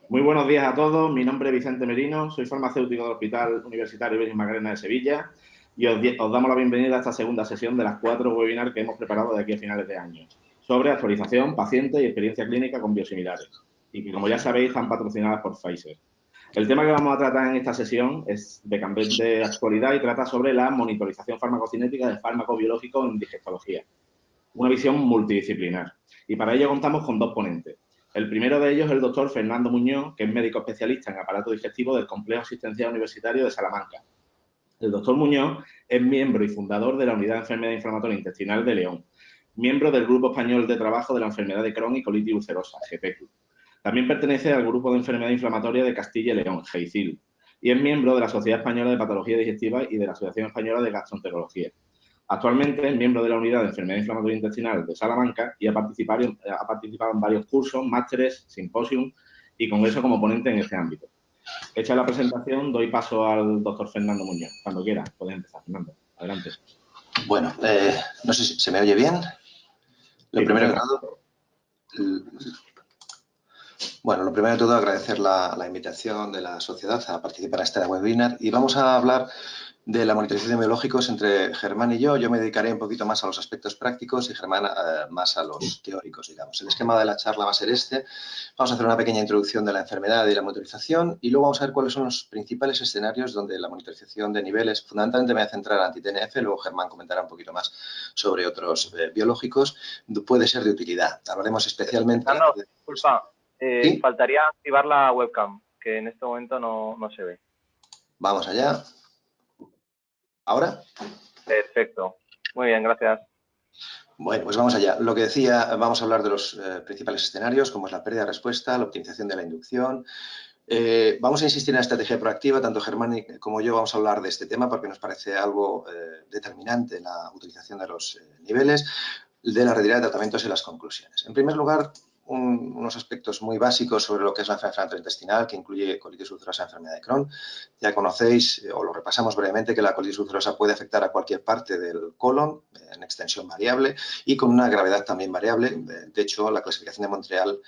Muy buenos días a todos. Mi nombre es Vicente Merino, soy farmacéutico del Hospital Universitario Virgen Macarena de Sevilla y os damos la bienvenida a esta segunda sesión de las 4 webinars que hemos preparado de aquí a finales de año sobre actualización, paciente y experiencia clínica con biosimilares y que, como ya sabéis, están patrocinadas por Pfizer. El tema que vamos a tratar en esta sesión es de candente actualidad y trata sobre la monitorización farmacocinética de fármacos biológicos en digestología, una visión multidisciplinar. Y para ello contamos con dos ponentes. El primero de ellos es el doctor Fernando Muñoz, que es médico especialista en aparato digestivo del Complejo Asistencial Universitario de Salamanca. El doctor Muñoz es miembro y fundador de la Unidad de Enfermedad Inflamatoria Intestinal de León, miembro del Grupo Español de Trabajo de la Enfermedad de Crohn y Colitis Ulcerosa, GPECU. También pertenece al Grupo de Enfermedad Inflamatoria de Castilla y León, GEICIL, y es miembro de la Sociedad Española de Patología Digestiva y de la Asociación Española de Gastroenterología. Actualmente es miembro de la Unidad de Enfermedad Inflamatoria Intestinal de Salamanca y ha participado en varios cursos, másteres, simposios y congresos como ponente en este ámbito. Hecha la presentación, doy paso al doctor Fernando Muñoz. Cuando quiera, puedes empezar, Fernando. Adelante. Bueno, no sé si se me oye bien. Lo primero de todo, agradecer la invitación de la sociedad a participar en este webinar y vamos a hablar de la monitorización de biológicos entre Germán y yo. Yo me dedicaré un poquito más a los aspectos prácticos y Germán más a los teóricos, digamos. El esquema de la charla va a ser este. Vamos a hacer una pequeña introducción de la enfermedad y la monitorización y luego vamos a ver cuáles son los principales escenarios donde la monitorización de niveles, fundamentalmente me voy a centrar en anti-TNF, luego Germán comentará un poquito más sobre otros biológicos, puede ser de utilidad. Hablaremos especialmente... Fernando, disculpa, ¿sí? faltaría activar la webcam, que en este momento no se ve. Vamos allá. ¿Ahora? Perfecto. Muy bien, gracias. Bueno, pues vamos allá. Lo que decía, vamos a hablar de los principales escenarios, como es la pérdida de respuesta, la optimización de la inducción. Vamos a insistir en la estrategia proactiva, tanto Germán como yo vamos a hablar de este tema porque nos parece algo determinante en la utilización de los niveles, de la retirada de tratamientos y las conclusiones. En primer lugar, unos aspectos muy básicos sobre lo que es la enfermedad intestinal, que incluye colitis ulcerosa y enfermedad de Crohn. Ya conocéis, o lo repasamos brevemente, que la colitis ulcerosa puede afectar a cualquier parte del colon, en extensión variable, y con una gravedad también variable. De hecho, la clasificación de Montreal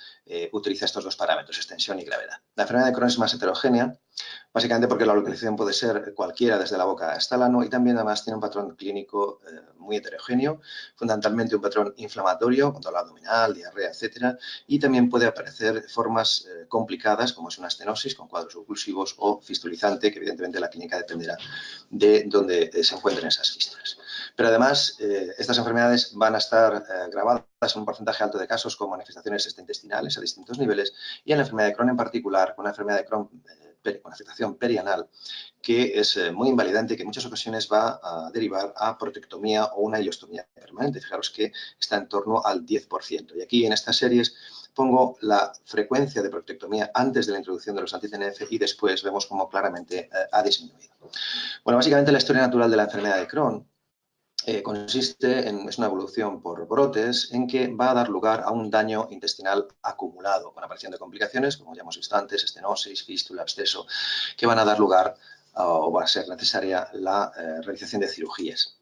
utiliza estos dos parámetros, extensión y gravedad. La enfermedad de Crohn es más heterogénea, básicamente porque la localización puede ser cualquiera desde la boca hasta el ano y también además tiene un patrón clínico muy heterogéneo, fundamentalmente un patrón inflamatorio, control abdominal, diarrea, etcétera, y también puede aparecer formas complicadas como es una estenosis con cuadros oclusivos o fistulizante, que evidentemente la clínica dependerá de dónde se encuentren esas fístulas. Pero además, estas enfermedades van a estar grabadas en un porcentaje alto de casos con manifestaciones extraintestinales a distintos niveles y en la enfermedad de Crohn en particular, con una enfermedad de Crohn con afectación perianal, que es muy invalidante y que en muchas ocasiones va a derivar a protectomía o una ileostomía permanente. Fijaros que está en torno al 10%. Y aquí en estas series pongo la frecuencia de protectomía antes de la introducción de los anti-TNF y después vemos cómo claramente ha disminuido. Bueno, básicamente la historia natural de la enfermedad de Crohn es una evolución por brotes en que va a dar lugar a un daño intestinal acumulado, con aparición de complicaciones, como ya hemos visto antes, estenosis, fístula, absceso, que van a dar lugar o va a ser necesaria la realización de cirugías.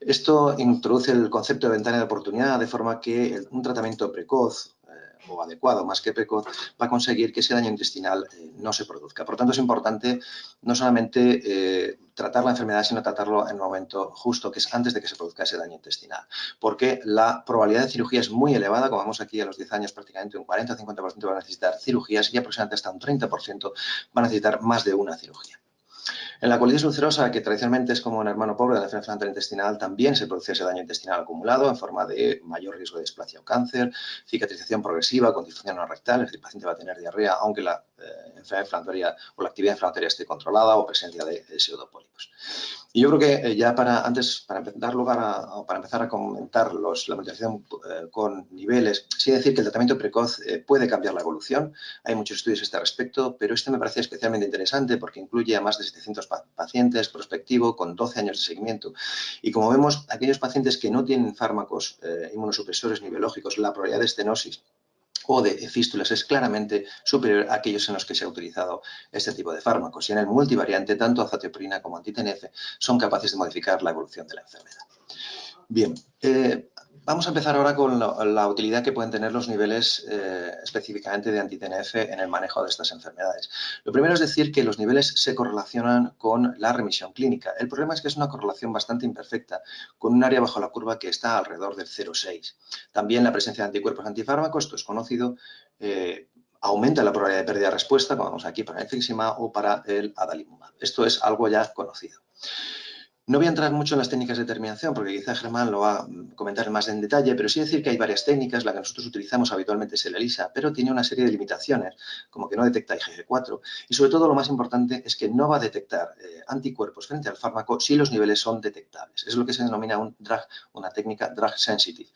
Esto introduce el concepto de ventana de oportunidad, de forma que un tratamiento precoz o adecuado, más que precoz, va a conseguir que ese daño intestinal no se produzca. Por lo tanto, es importante no solamente tratar la enfermedad, sino tratarlo en el momento justo, que es antes de que se produzca ese daño intestinal. Porque la probabilidad de cirugía es muy elevada, como vemos aquí a los 10 años, prácticamente un 40 o 50% van a necesitar cirugías y aproximadamente hasta un 30% van a necesitar más de una cirugía. En la colitis ulcerosa, que tradicionalmente es como un hermano pobre de la enfermedad intestinal, también se produce ese daño intestinal acumulado en forma de mayor riesgo de displasia o cáncer, cicatrización progresiva con disfunción no rectal, es decir, el paciente va a tener diarrea aunque la enfermedad inflamatoria o la actividad inflamatoria esté controlada o presencia de pseudopólipos. Y yo creo que ya para empezar a comentar la monitorización con niveles, sí decir que el tratamiento precoz puede cambiar la evolución. Hay muchos estudios a este respecto, pero este me parece especialmente interesante porque incluye a más de 700 pacientes prospectivo con 12 años de seguimiento. Y como vemos, aquellos pacientes que no tienen fármacos inmunosupresores ni biológicos, la probabilidad de estenosis o de fístulas es claramente superior a aquellos en los que se ha utilizado este tipo de fármacos. Y en el multivariante, tanto azatioprina como anti-TNF son capaces de modificar la evolución de la enfermedad. Bien, Vamos a empezar ahora con la utilidad que pueden tener los niveles específicamente de anti-TNF en el manejo de estas enfermedades. Lo primero es decir que los niveles se correlacionan con la remisión clínica. El problema es que es una correlación bastante imperfecta, con un área bajo la curva que está alrededor del 0,6. También la presencia de anticuerpos antifármacos, esto es conocido, aumenta la probabilidad de pérdida de respuesta, como vamos aquí para el infliximab o para el adalimumab. Esto es algo ya conocido. No voy a entrar mucho en las técnicas de determinación porque quizá Germán lo va a comentar más en detalle, pero sí decir que hay varias técnicas. La que nosotros utilizamos habitualmente es el ELISA, pero tiene una serie de limitaciones, como que no detecta IgG4 y sobre todo lo más importante es que no va a detectar anticuerpos frente al fármaco si los niveles son detectables. Es lo que se denomina una técnica drug sensitive.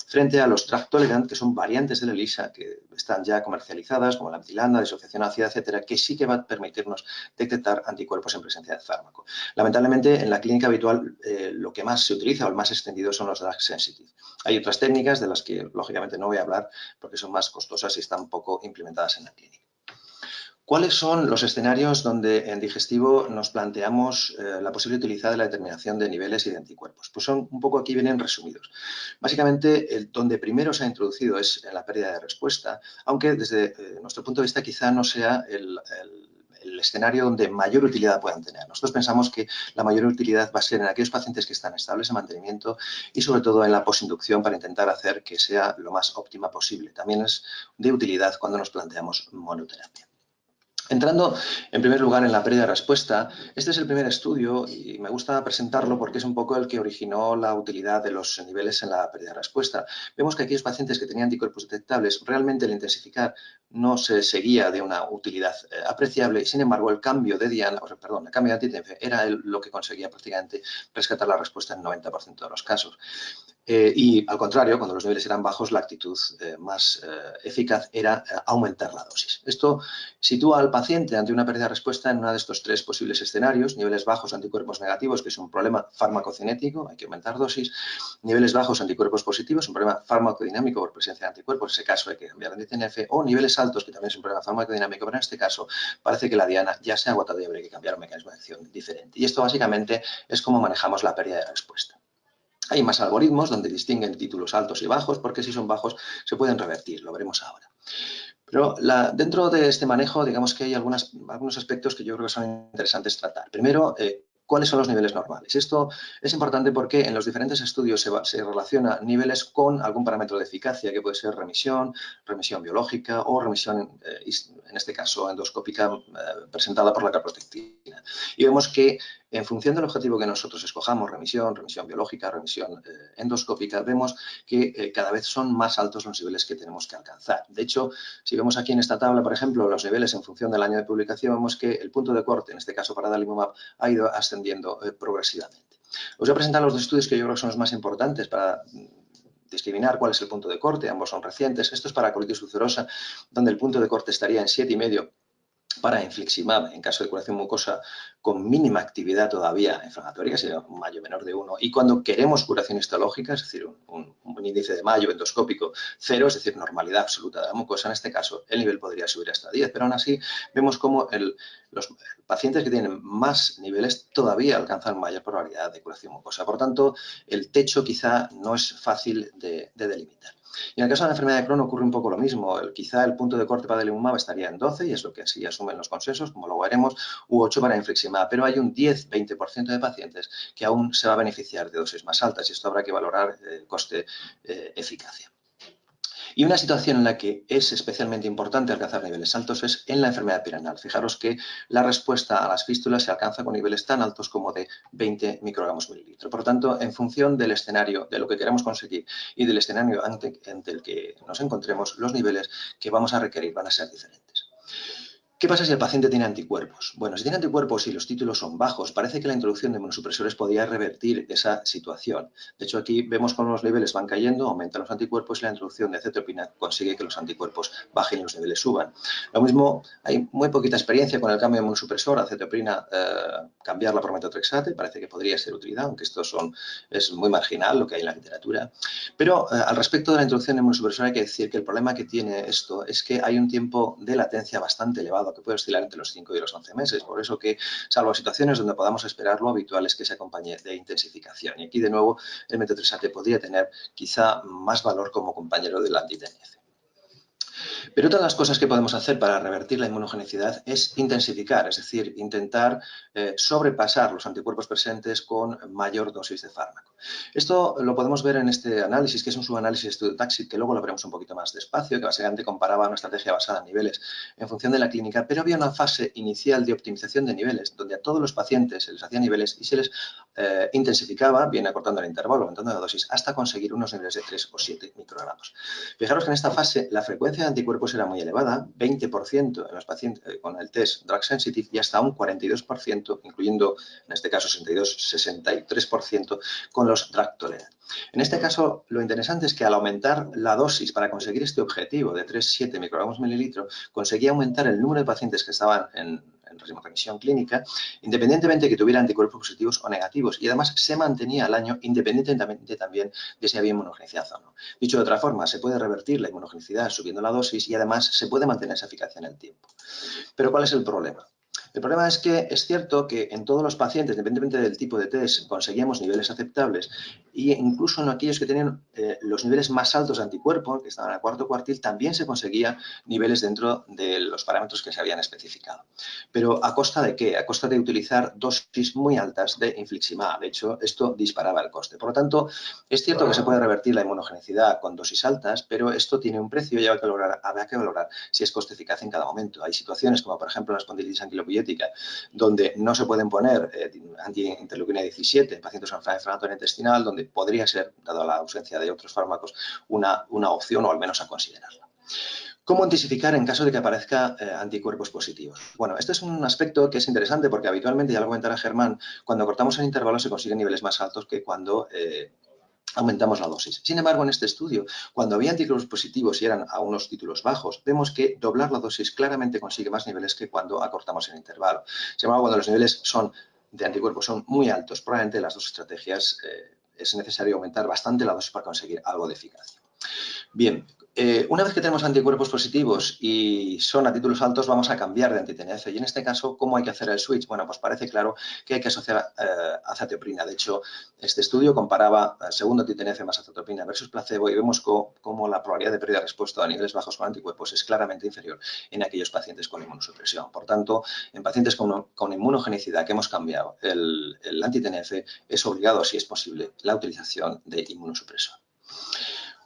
Frente a los drug tolerant, que son variantes del ELISA que están ya comercializadas, como la amtilanda, disociación ácida, etcétera, que sí que va a permitirnos detectar anticuerpos en presencia del fármaco. Lamentablemente, en la clínica habitual, lo que más se utiliza o el más extendido son los drug sensitive. Hay otras técnicas de las que, lógicamente, no voy a hablar porque son más costosas y están poco implementadas en la clínica. ¿Cuáles son los escenarios donde en digestivo nos planteamos la posible utilidad de la determinación de niveles y de anticuerpos? Pues son un poco aquí vienen resumidos. Básicamente, donde primero se ha introducido es en la pérdida de respuesta, aunque desde nuestro punto de vista quizá no sea el escenario donde mayor utilidad puedan tener. Nosotros pensamos que la mayor utilidad va a ser en aquellos pacientes que están estables en mantenimiento y sobre todo en la posinducción para intentar hacer que sea lo más óptima posible. También es de utilidad cuando nos planteamos monoterapia. Entrando en primer lugar en la pérdida de respuesta, este es el primer estudio y me gusta presentarlo porque es un poco el que originó la utilidad de los niveles en la pérdida de respuesta. Vemos que aquellos pacientes que tenían anticuerpos detectables, realmente el intensificar no se seguía de una utilidad apreciable, sin embargo el cambio de diana, el cambio de anti-TNF era lo que conseguía prácticamente rescatar la respuesta en 90% de los casos. Y al contrario, cuando los niveles eran bajos, la actitud más eficaz era aumentar la dosis. Esto sitúa al paciente ante una pérdida de respuesta en uno de estos tres posibles escenarios: niveles bajos anticuerpos negativos, que es un problema farmacocinético, hay que aumentar dosis; niveles bajos anticuerpos positivos, un problema farmacodinámico por presencia de anticuerpos, en ese caso hay que cambiar de TNF; o niveles altos, que también es un problema farmacodinámico, pero en este caso parece que la diana ya se ha agotado y habría que cambiar un mecanismo de acción diferente. Y esto básicamente es cómo manejamos la pérdida de respuesta. Hay más algoritmos donde distinguen títulos altos y bajos, porque si son bajos se pueden revertir, lo veremos ahora. Pero dentro de este manejo, digamos que hay algunos aspectos que yo creo que son interesantes tratar. Primero, ¿cuáles son los niveles normales? Esto es importante porque en los diferentes estudios se relaciona niveles con algún parámetro de eficacia, que puede ser remisión biológica o remisión, en este caso, endoscópica, presentada por la cardioprotectina. Y vemos que en función del objetivo que nosotros escojamos, remisión biológica, remisión endoscópica, vemos que cada vez son más altos los niveles que tenemos que alcanzar. De hecho, si vemos aquí en esta tabla, por ejemplo, los niveles en función del año de publicación, vemos que el punto de corte, en este caso para adalimumab, ha ido ascendiendo progresivamente. Os voy a presentar los dos estudios que yo creo que son los más importantes para discriminar cuál es el punto de corte. Ambos son recientes. Esto es para colitis ulcerosa, donde el punto de corte estaría en 7,5 para infliximab en caso de curación mucosa con mínima actividad todavía inflamatoria, sería un Mayo menor de 1, y cuando queremos curación histológica, es decir, un índice de Mayo endoscópico 0, es decir, normalidad absoluta de la mucosa, en este caso el nivel podría subir hasta 10, pero aún así vemos cómo los pacientes que tienen más niveles todavía alcanzan mayor probabilidad de curación mucosa. Por tanto, el techo quizá no es fácil de delimitar. Y en el caso de la enfermedad de Crohn ocurre un poco lo mismo. Quizá el punto de corte para adalimumab estaría en 12, y es lo que así asumen los consensos, como lo veremos, u 8 para infliximab, pero hay un 10-20% de pacientes que aún se va a beneficiar de dosis más altas, y esto habrá que valorar coste-eficacia. Y una situación en la que es especialmente importante alcanzar niveles altos es en la enfermedad piranal. Fijaros que la respuesta a las fístulas se alcanza con niveles tan altos como de 20 microgramos mililitro. Por tanto, en función del escenario, de lo que queremos conseguir y del escenario ante el que nos encontremos, los niveles que vamos a requerir van a ser diferentes. ¿Qué pasa si el paciente tiene anticuerpos? Bueno, si tiene anticuerpos y los títulos son bajos, parece que la introducción de inmunosupresores podría revertir esa situación. De hecho, aquí vemos cómo los niveles van cayendo, aumentan los anticuerpos y la introducción de acetopina consigue que los anticuerpos bajen y los niveles suban. Lo mismo, hay muy poquita experiencia con el cambio de inmunosupresor, acetopina, cambiarla por metotrexate, parece que podría ser utilidad, aunque esto es muy marginal lo que hay en la literatura. Pero al respecto de la introducción de inmunosupresor hay que decir que el problema que tiene esto es que hay un tiempo de latencia bastante elevado dado que puede oscilar entre los 5 y los 11 meses. Por eso que, salvo situaciones donde podamos esperar, lo habitual es que se acompañe de intensificación. Y aquí, de nuevo, el metotrexate podría tener quizá más valor como compañero del anti-TNF. Pero otra de las cosas que podemos hacer para revertir la inmunogenicidad es intensificar, es decir, intentar sobrepasar los anticuerpos presentes con mayor dosis de fármaco. Esto lo podemos ver en este análisis, que es un subanálisis de estudio TAXIT, que luego lo veremos un poquito más despacio, que básicamente comparaba una estrategia basada en niveles en función de la clínica, pero había una fase inicial de optimización de niveles, donde a todos los pacientes se les hacía niveles y se les intensificaba, bien acortando el intervalo, aumentando la dosis, hasta conseguir unos niveles de 3 o 7 microgramos. Fijaros que en esta fase la frecuencia de anticuerpos era muy elevada, 20% en los pacientes con el test drug sensitive y hasta un 42%, incluyendo en este caso 63% con los drug tolerant. En este caso, lo interesante es que al aumentar la dosis para conseguir este objetivo de 3-7 microgramos mililitro, conseguía aumentar el número de pacientes que estaban en remisión clínica, independientemente de que tuviera anticuerpos positivos o negativos, y además se mantenía al año independientemente también de si había inmunogenicidad o no. Dicho de otra forma, se puede revertir la inmunogenicidad subiendo la dosis y además se puede mantener esa eficacia en el tiempo. Pero ¿cuál es el problema? El problema es que es cierto que en todos los pacientes, independientemente del tipo de test, conseguíamos niveles aceptables e incluso en aquellos que tenían los niveles más altos de anticuerpo, que estaban al cuarto cuartil, también se conseguían niveles dentro de los parámetros que se habían especificado. Pero ¿a costa de qué? A costa de utilizar dosis muy altas de infliximab. De hecho, esto disparaba el coste. Por lo tanto, es cierto que se puede revertir la inmunogenicidad con dosis altas, pero esto tiene un precio y habrá que valorar si es coste eficaz en cada momento. Hay situaciones como, por ejemplo, la espondilitis anquilopoiética, donde no se pueden poner antiinterleuquina 17 en pacientes con enfermedad inflamatoria intestinal, donde podría ser, dado la ausencia de otros fármacos, una opción o al menos a considerarla. ¿Cómo intensificar en caso de que aparezca anticuerpos positivos? Bueno, este es un aspecto que es interesante porque habitualmente, ya lo comentará Germán, cuando cortamos el intervalo se consiguen niveles más altos que cuando aumentamos la dosis. Sin embargo, en este estudio, cuando había anticuerpos positivos y eran a unos títulos bajos, vemos que doblar la dosis claramente consigue más niveles que cuando acortamos el intervalo. Sin embargo, cuando los niveles de anticuerpos son muy altos, probablemente las dos estrategias es necesario aumentar bastante la dosis para conseguir algo de eficacia. Bien, una vez que tenemos anticuerpos positivos y son a títulos altos, vamos a cambiar de anti-TNF. Y en este caso, ¿cómo hay que hacer el switch? Bueno, pues parece claro que hay que asociar azatioprina. De hecho, este estudio comparaba el segundo anti-TNF más azatioprina versus placebo y vemos cómo la probabilidad de pérdida de respuesta a niveles bajos con anticuerpos es claramente inferior en aquellos pacientes con inmunosupresión. Por tanto, en pacientes con inmunogenicidad que hemos cambiado el anti-TNF, es obligado, si es posible, la utilización de inmunosupresor.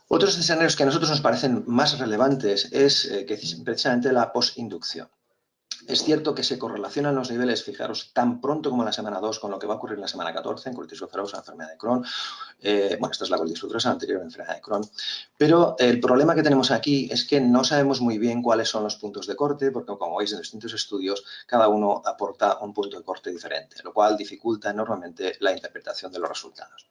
Otros escenarios que a nosotros nos parecen más relevantes es que precisamente la postinducción. Es cierto que se correlacionan los niveles, fijaros, tan pronto como en la semana 2 con lo que va a ocurrir en la semana 14 en colitis ulcerosa, enfermedad de Crohn. Bueno, esta es la colitis ulcerosa anterior a la enfermedad de Crohn. Pero el problema que tenemos aquí es que no sabemos muy bien cuáles son los puntos de corte, porque como veis en distintos estudios, cada uno aporta un punto de corte diferente, lo cual dificulta enormemente la interpretación de los resultados.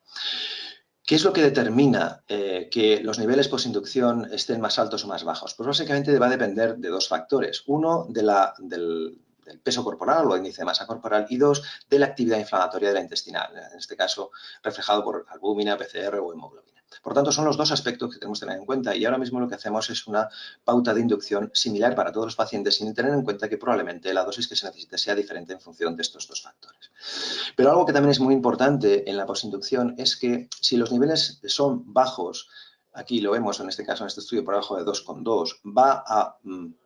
¿Qué es lo que determina que los niveles postinducción estén más altos o más bajos? Pues básicamente va a depender de dos factores. Uno, del peso corporal o índice de masa corporal y dos, de la actividad inflamatoria de la intestinal, en este caso reflejado por albúmina, PCR o hemoglobina. Por tanto, son los dos aspectos que tenemos que tener en cuenta y ahora mismo lo que hacemos es una pauta de inducción similar para todos los pacientes sin tener en cuenta que probablemente la dosis que se necesite sea diferente en función de estos dos factores. Pero algo que también es muy importante en la postinducción es que si los niveles son bajos, aquí lo vemos en este caso, en este estudio por debajo de 2,2, va a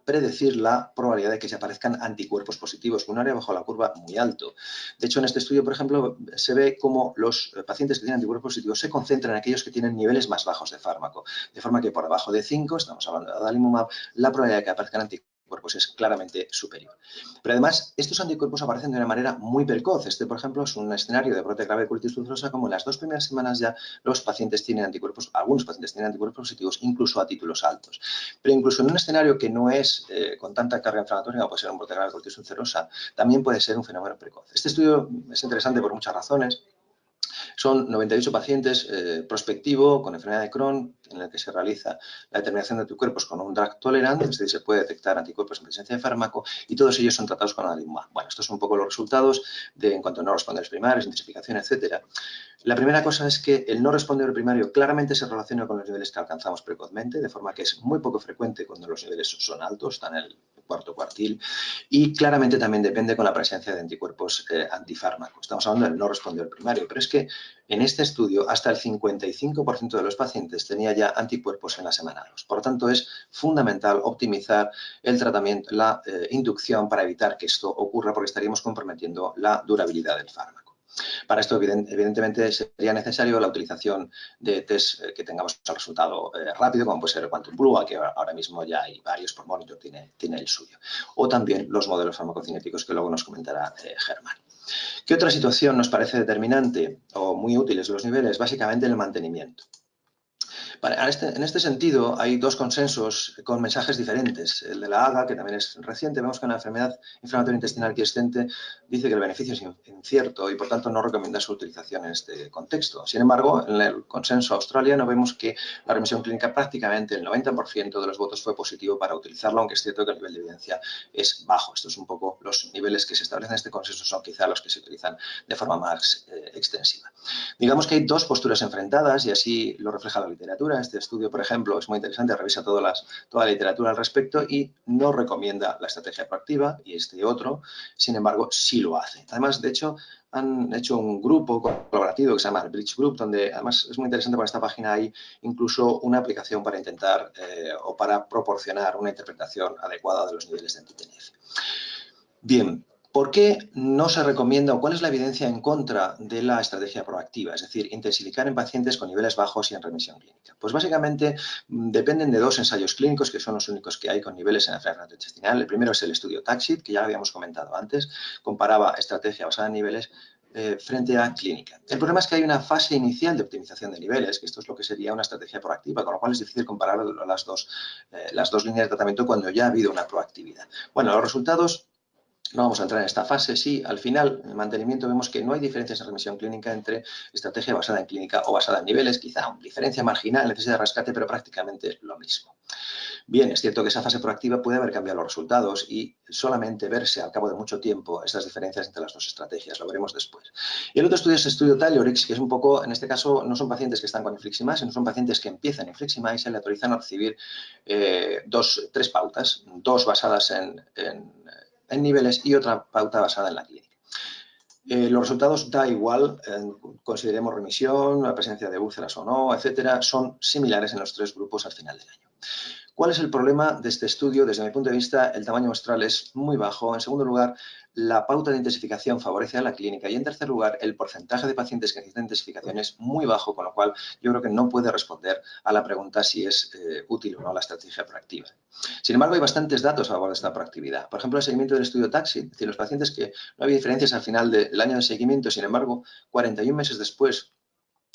predecir la probabilidad de que se aparezcan anticuerpos positivos, con un área bajo la curva muy alto. De hecho, en este estudio, por ejemplo, se ve cómo los pacientes que tienen anticuerpos positivos se concentran en aquellos que tienen niveles más bajos de fármaco, de forma que por debajo de 5, estamos hablando de adalimumab, la probabilidad de que aparezcan anticuerpos es claramente superior. Pero además, estos anticuerpos aparecen de una manera muy precoz. Este, por ejemplo, es un escenario de brote grave de colitis ulcerosa, como en las 2 primeras semanas ya los pacientes tienen anticuerpos, algunos pacientes tienen anticuerpos positivos, incluso a títulos altos. Pero incluso en un escenario que no es con tanta carga inflamatoria, como puede ser un brote grave de colitis ulcerosa, también puede ser un fenómeno precoz. Este estudio es interesante por muchas razones. Son 98 pacientes prospectivo con enfermedad de Crohn, en el que se realiza la determinación de anticuerpos con un drug tolerant, es decir, se puede detectar anticuerpos en presencia de fármaco y todos ellos son tratados con adalimumab. Bueno, estos son un poco los resultados en cuanto a no respondedores primarios, intensificación, etcétera. La primera cosa es que el no respondedor primario claramente se relaciona con los niveles que alcanzamos precozmente, de forma que es muy poco frecuente cuando los niveles son altos, están en el cuarto cuartil, y claramente también depende con la presencia de anticuerpos antifármaco. Estamos hablando del no respondedor primario, pero es que en este estudio hasta el 55% de los pacientes tenía ya anticuerpos en la semana 2. Por lo tanto, es fundamental optimizar el tratamiento, la inducción para evitar que esto ocurra, porque estaríamos comprometiendo la durabilidad del fármaco. Para esto, evidentemente, sería necesario la utilización de test que tengamos el resultado rápido, como puede ser el Quantum Blue, que ahora mismo ya hay varios, por Monitor tiene el suyo. O también los modelos farmacocinéticos que luego nos comentará Germán. ¿Qué otra situación nos parece determinante o muy útiles los niveles? Básicamente el mantenimiento. En este sentido, hay dos consensos con mensajes diferentes. El de la AGA, que también es reciente, vemos que la enfermedad inflamatoria intestinal quiescente dice que el beneficio es incierto y, por tanto, no recomienda su utilización en este contexto. Sin embargo, en el consenso australiano vemos que la remisión clínica prácticamente el 90% de los votos fue positivo para utilizarlo, aunque es cierto que el nivel de evidencia es bajo. Estos son un poco los niveles que se establecen en este consenso, son quizá los que se utilizan de forma más extensiva. Digamos que hay dos posturas enfrentadas y así lo refleja la literatura. Este estudio, por ejemplo, es muy interesante, revisa toda la literatura al respecto y no recomienda la estrategia proactiva, y este otro, sin embargo, sí lo hace. Además, de hecho, han hecho un grupo colaborativo que se llama el Bridge Group, donde además es muy interesante, por esta página hay incluso una aplicación para intentar o para proporcionar una interpretación adecuada de los niveles de anti-TNF. Bien. ¿Por qué no se recomienda o cuál es la evidencia en contra de la estrategia proactiva? Es decir, intensificar en pacientes con niveles bajos y en remisión clínica. Pues básicamente dependen de dos ensayos clínicos que son los únicos que hay con niveles en la enfermedad intestinal. El primero es el estudio TAXIT, que ya habíamos comentado antes, comparaba estrategia basada en niveles frente a clínica. El problema es que hay una fase inicial de optimización de niveles, que esto es lo que sería una estrategia proactiva, con lo cual es difícil comparar las dos líneas de tratamiento cuando ya ha habido una proactividad. Bueno, los resultados. No vamos a entrar en esta fase, sí, al final, en el mantenimiento vemos que no hay diferencias en remisión clínica entre estrategia basada en clínica o basada en niveles, quizá una diferencia marginal, necesidad de rescate, pero prácticamente lo mismo. Bien, es cierto que esa fase proactiva puede haber cambiado los resultados y solamente verse al cabo de mucho tiempo estas diferencias entre las dos estrategias, lo veremos después. Y el otro estudio es el estudio Taliorix, que es un poco, en este caso, no son pacientes que están con infliximab, sino son pacientes que empiezan infliximab y se le autorizan a recibir tres pautas, dos basadas en niveles y otra pauta basada en la clínica. Los resultados da igual, consideremos remisión, la presencia de úlceras o no, etcétera, son similares en los tres grupos al final del año. ¿Cuál es el problema de este estudio? Desde mi punto de vista, el tamaño muestral es muy bajo. En segundo lugar, la pauta de intensificación favorece a la clínica. Y en tercer lugar, el porcentaje de pacientes que necesitan intensificación es muy bajo, con lo cual yo creo que no puede responder a la pregunta si es útil o no la estrategia proactiva. Sin embargo, hay bastantes datos a favor de esta proactividad. Por ejemplo, el seguimiento del estudio TAXIT, es decir, los pacientes que no había diferencias al final del año de seguimiento, sin embargo, 41 meses después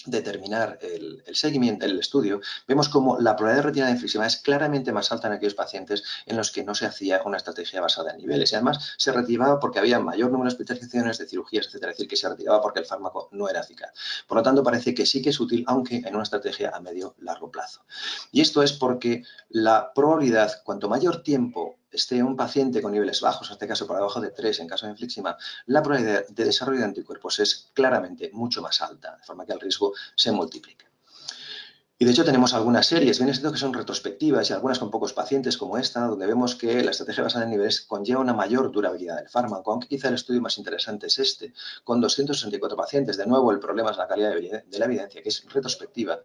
de terminar el seguimiento, el estudio, vemos como la probabilidad de retirada de infliximab es claramente más alta en aquellos pacientes en los que no se hacía una estrategia basada en niveles. Y además se retiraba porque había mayor número de hospitalizaciones, de cirugías, etcétera. Es decir, que se retiraba porque el fármaco no era eficaz. Por lo tanto, parece que sí que es útil, aunque en una estrategia a medio-largo plazo. Y esto es porque la probabilidad, cuanto mayor tiempo esté un paciente con niveles bajos, en este caso por debajo de 3 en caso de infliximab, la probabilidad de desarrollo de anticuerpos es claramente mucho más alta, de forma que el riesgo se multiplica. Y de hecho tenemos algunas series, bien es cierto que son retrospectivas y algunas con pocos pacientes como esta, donde vemos que la estrategia basada en niveles conlleva una mayor durabilidad del fármaco, aunque quizá el estudio más interesante es este, con 264 pacientes. De nuevo, el problema es la calidad de la evidencia, que es retrospectiva,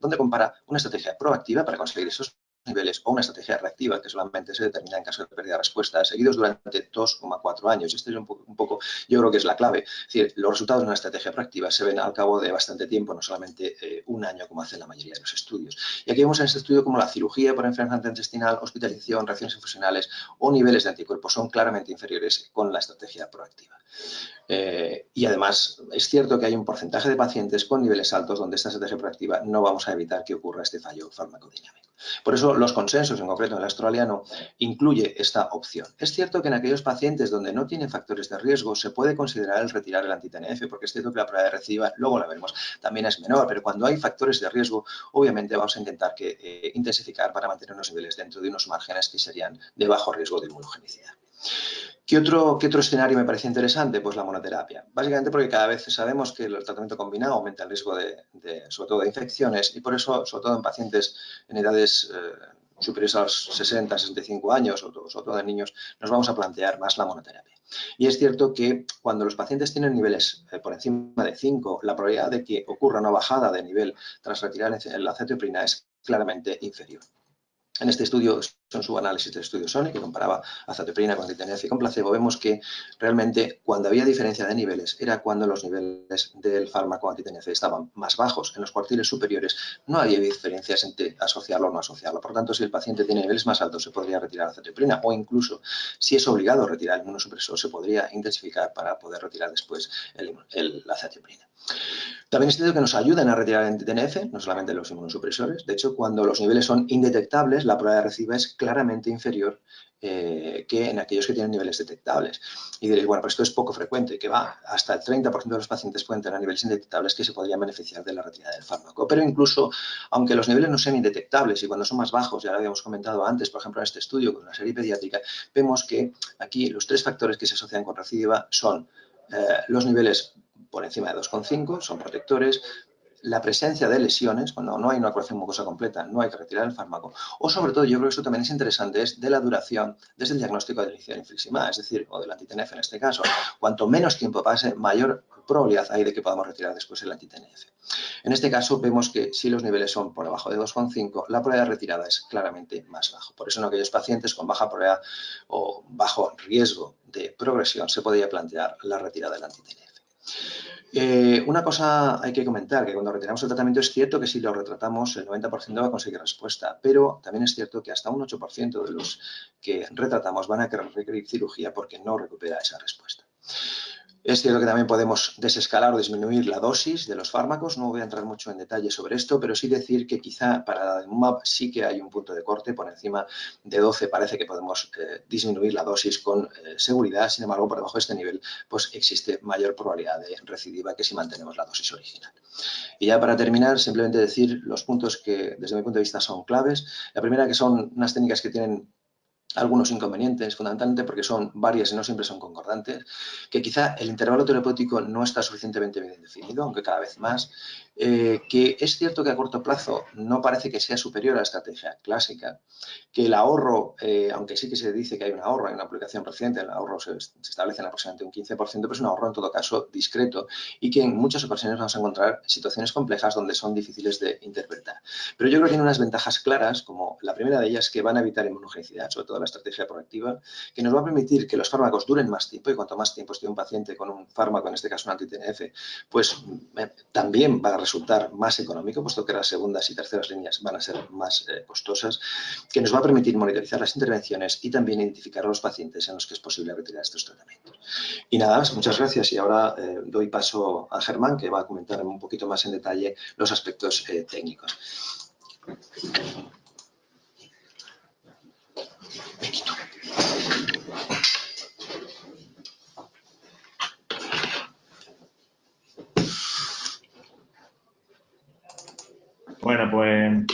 donde compara una estrategia proactiva para conseguir esos niveles o una estrategia reactiva que solamente se determina en caso de pérdida de respuesta, seguidos durante 2,4 años. Este es un poco, yo creo que es la clave. Es decir, los resultados de una estrategia proactiva se ven al cabo de bastante tiempo, no solamente un año como hacen la mayoría de los estudios. Y aquí vemos en este estudio como la cirugía por enfermedad intestinal, hospitalización, reacciones infusionales o niveles de anticuerpos son claramente inferiores con la estrategia proactiva. Y además es cierto que hay un porcentaje de pacientes con niveles altos donde esta estrategia proactiva no vamos a evitar que ocurra este fallo farmacodinámico. Por eso los consensos, en concreto en el australiano, incluye esta opción. Es cierto que en aquellos pacientes donde no tienen factores de riesgo se puede considerar el retirar el anti-TNF, porque es cierto que la probabilidad de recidiva, luego la veremos, también es menor, pero cuando hay factores de riesgo, obviamente vamos a intentar intensificar para mantener los niveles dentro de unos márgenes que serían de bajo riesgo de inmunogenicidad. ¿Qué otro escenario me parece interesante? Pues la monoterapia. Básicamente porque cada vez sabemos que el tratamiento combinado aumenta el riesgo sobre todo de infecciones y por eso, sobre todo en pacientes en edades superiores a los 60, 65 años o todo de niños, nos vamos a plantear más la monoterapia. Y es cierto que cuando los pacientes tienen niveles por encima de 5, la probabilidad de que ocurra una bajada de nivel tras retirar la acetoprina es claramente inferior. En este estudio, en su análisis del estudio SONI, que comparaba azatioprina con anti-TNF y con placebo, vemos que realmente cuando había diferencia de niveles era cuando los niveles del fármaco anti-TNF estaban más bajos. En los cuartiles superiores no había diferencias entre asociarlo o no asociarlo. Por tanto, si el paciente tiene niveles más altos, se podría retirar azatioprina, o incluso si es obligado a retirar el inmunosupresor, se podría intensificar para poder retirar después la azatioprina. También es cierto que nos ayudan a retirar el anti-TNF, no solamente los inmunosupresores. De hecho, cuando los niveles son indetectables, la probabilidad de recidiva es claramente inferior que en aquellos que tienen niveles detectables. Y diréis, bueno, pues esto es poco frecuente, que va hasta el 30% de los pacientes pueden tener niveles indetectables que se podrían beneficiar de la retirada del fármaco. Pero incluso, aunque los niveles no sean indetectables y cuando son más bajos, ya lo habíamos comentado antes, por ejemplo, en este estudio con la serie pediátrica, vemos que aquí los 3 factores que se asocian con recidiva son los niveles por encima de 2,5, son protectores, la presencia de lesiones, cuando no hay una coagulación mucosa completa, no hay que retirar el fármaco, o sobre todo, yo creo que esto también es interesante, es de la duración desde el diagnóstico de inicio de infliximab, es decir, o del anti-TNF en este caso. Cuanto menos tiempo pase, mayor probabilidad hay de que podamos retirar después el anti-TNF. En este caso, vemos que si los niveles son por debajo de 2,5, la probabilidad de retirada es claramente más baja. Por eso en aquellos pacientes con baja probabilidad o bajo riesgo de progresión se podría plantear la retirada del anti-TNF. Una cosa hay que comentar, que cuando retiramos el tratamiento es cierto que si lo retratamos el 90% va a conseguir respuesta, pero también es cierto que hasta un 8% de los que retratamos van a requerir cirugía porque no recupera esa respuesta. Es cierto que también podemos desescalar o disminuir la dosis de los fármacos, no voy a entrar mucho en detalle sobre esto, pero sí decir que quizá para adalimumab sí que hay un punto de corte, por encima de 12 parece que podemos disminuir la dosis con seguridad, sin embargo por debajo de este nivel pues existe mayor probabilidad de recidiva que si mantenemos la dosis original. Y ya para terminar, simplemente decir los puntos que desde mi punto de vista son claves. La primera, que son unas técnicas que tienen algunos inconvenientes, fundamentalmente porque son varias y no siempre son concordantes, que quizá el intervalo terapéutico no está suficientemente bien definido, aunque cada vez más, que es cierto que a corto plazo no parece que sea superior a la estrategia clásica, que el ahorro, aunque sí que se dice que hay un ahorro, hay una publicación reciente, el ahorro se establece en aproximadamente un 15%, pero es un ahorro en todo caso discreto y que en muchas ocasiones vamos a encontrar situaciones complejas donde son difíciles de interpretar. Pero yo creo que tiene unas ventajas claras, como la primera de ellas, que van a evitar inmunogenicidad, sobre todo la estrategia proactiva, que nos va a permitir que los fármacos duren más tiempo, y cuanto más tiempo esté un paciente con un fármaco, en este caso un anti-TNF, pues también va a resultar más económico, puesto que las segundas y terceras líneas van a ser más costosas, que nos va a permitir monitorizar las intervenciones y también identificar a los pacientes en los que es posible retirar estos tratamientos. Y nada más, muchas gracias, y ahora doy paso a Germán, que va a comentar un poquito más en detalle los aspectos técnicos. Bueno, pues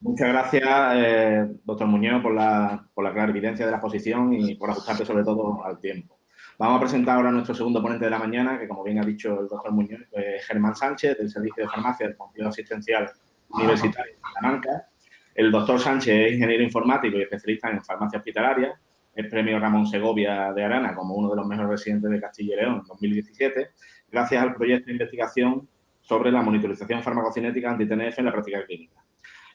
muchas gracias, doctor Muñoz, por la clarividencia de la exposición y por ajustarte sobre todo al tiempo. Vamos a presentar ahora a nuestro segundo ponente de la mañana, que como bien ha dicho el doctor Muñoz, es Germán Sánchez, del Servicio de Farmacia del Complejo Asistencial Universitario de Salamanca. El doctor Sánchez es ingeniero informático y especialista en farmacia hospitalaria. Es premio Ramón Segovia de Arana como uno de los mejores residentes de Castilla y León en 2017, gracias al proyecto de investigación sobre la monitorización farmacocinética anti-TNF en la práctica clínica.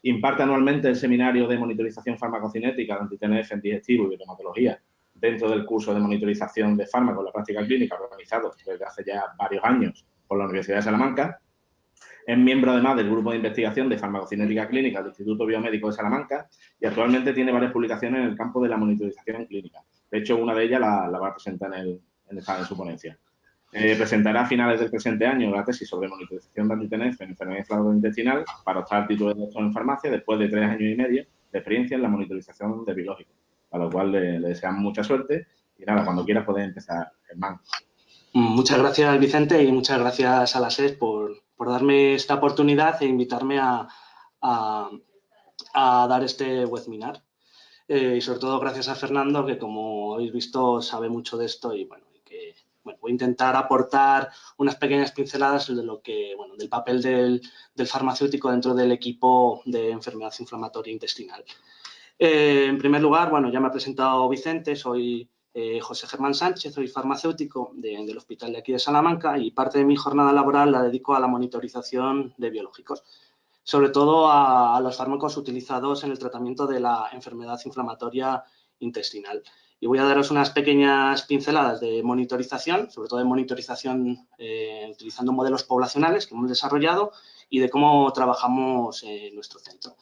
Imparte anualmente el seminario de monitorización farmacocinética de anti-TNF en digestivo y biohematología dentro del curso de monitorización de fármacos en la práctica clínica organizado desde hace ya varios años por la Universidad de Salamanca. Es miembro además del grupo de investigación de farmacocinética clínica del Instituto Biomédico de Salamanca y actualmente tiene varias publicaciones en el campo de la monitorización clínica. De hecho, una de ellas la va a presentar en su ponencia. Presentará a finales del presente año la tesis sobre monitorización de anti-TNF en enfermedad intestinal para optar al título de doctor en farmacia después de 3 años y medio de experiencia en la monitorización de biológicos, a lo cual le deseamos mucha suerte y nada, cuando quiera puede empezar, Germán. Muchas gracias, Vicente, y muchas gracias a la SES por darme esta oportunidad e invitarme a dar este webinar. Y sobre todo gracias a Fernando, que como habéis visto sabe mucho de esto y bueno, que bueno, voy a intentar aportar unas pequeñas pinceladas de lo que, bueno, del papel del farmacéutico dentro del equipo de enfermedad inflamatoria intestinal. En primer lugar, bueno, ya me ha presentado Vicente, soy José Germán Sánchez, soy farmacéutico del hospital de aquí de Salamanca y parte de mi jornada laboral la dedico a la monitorización de biológicos, sobre todo a los fármacos utilizados en el tratamiento de la enfermedad inflamatoria intestinal. Y voy a daros unas pequeñas pinceladas de monitorización, sobre todo de monitorización utilizando modelos poblacionales que hemos desarrollado y de cómo trabajamos en nuestro centro.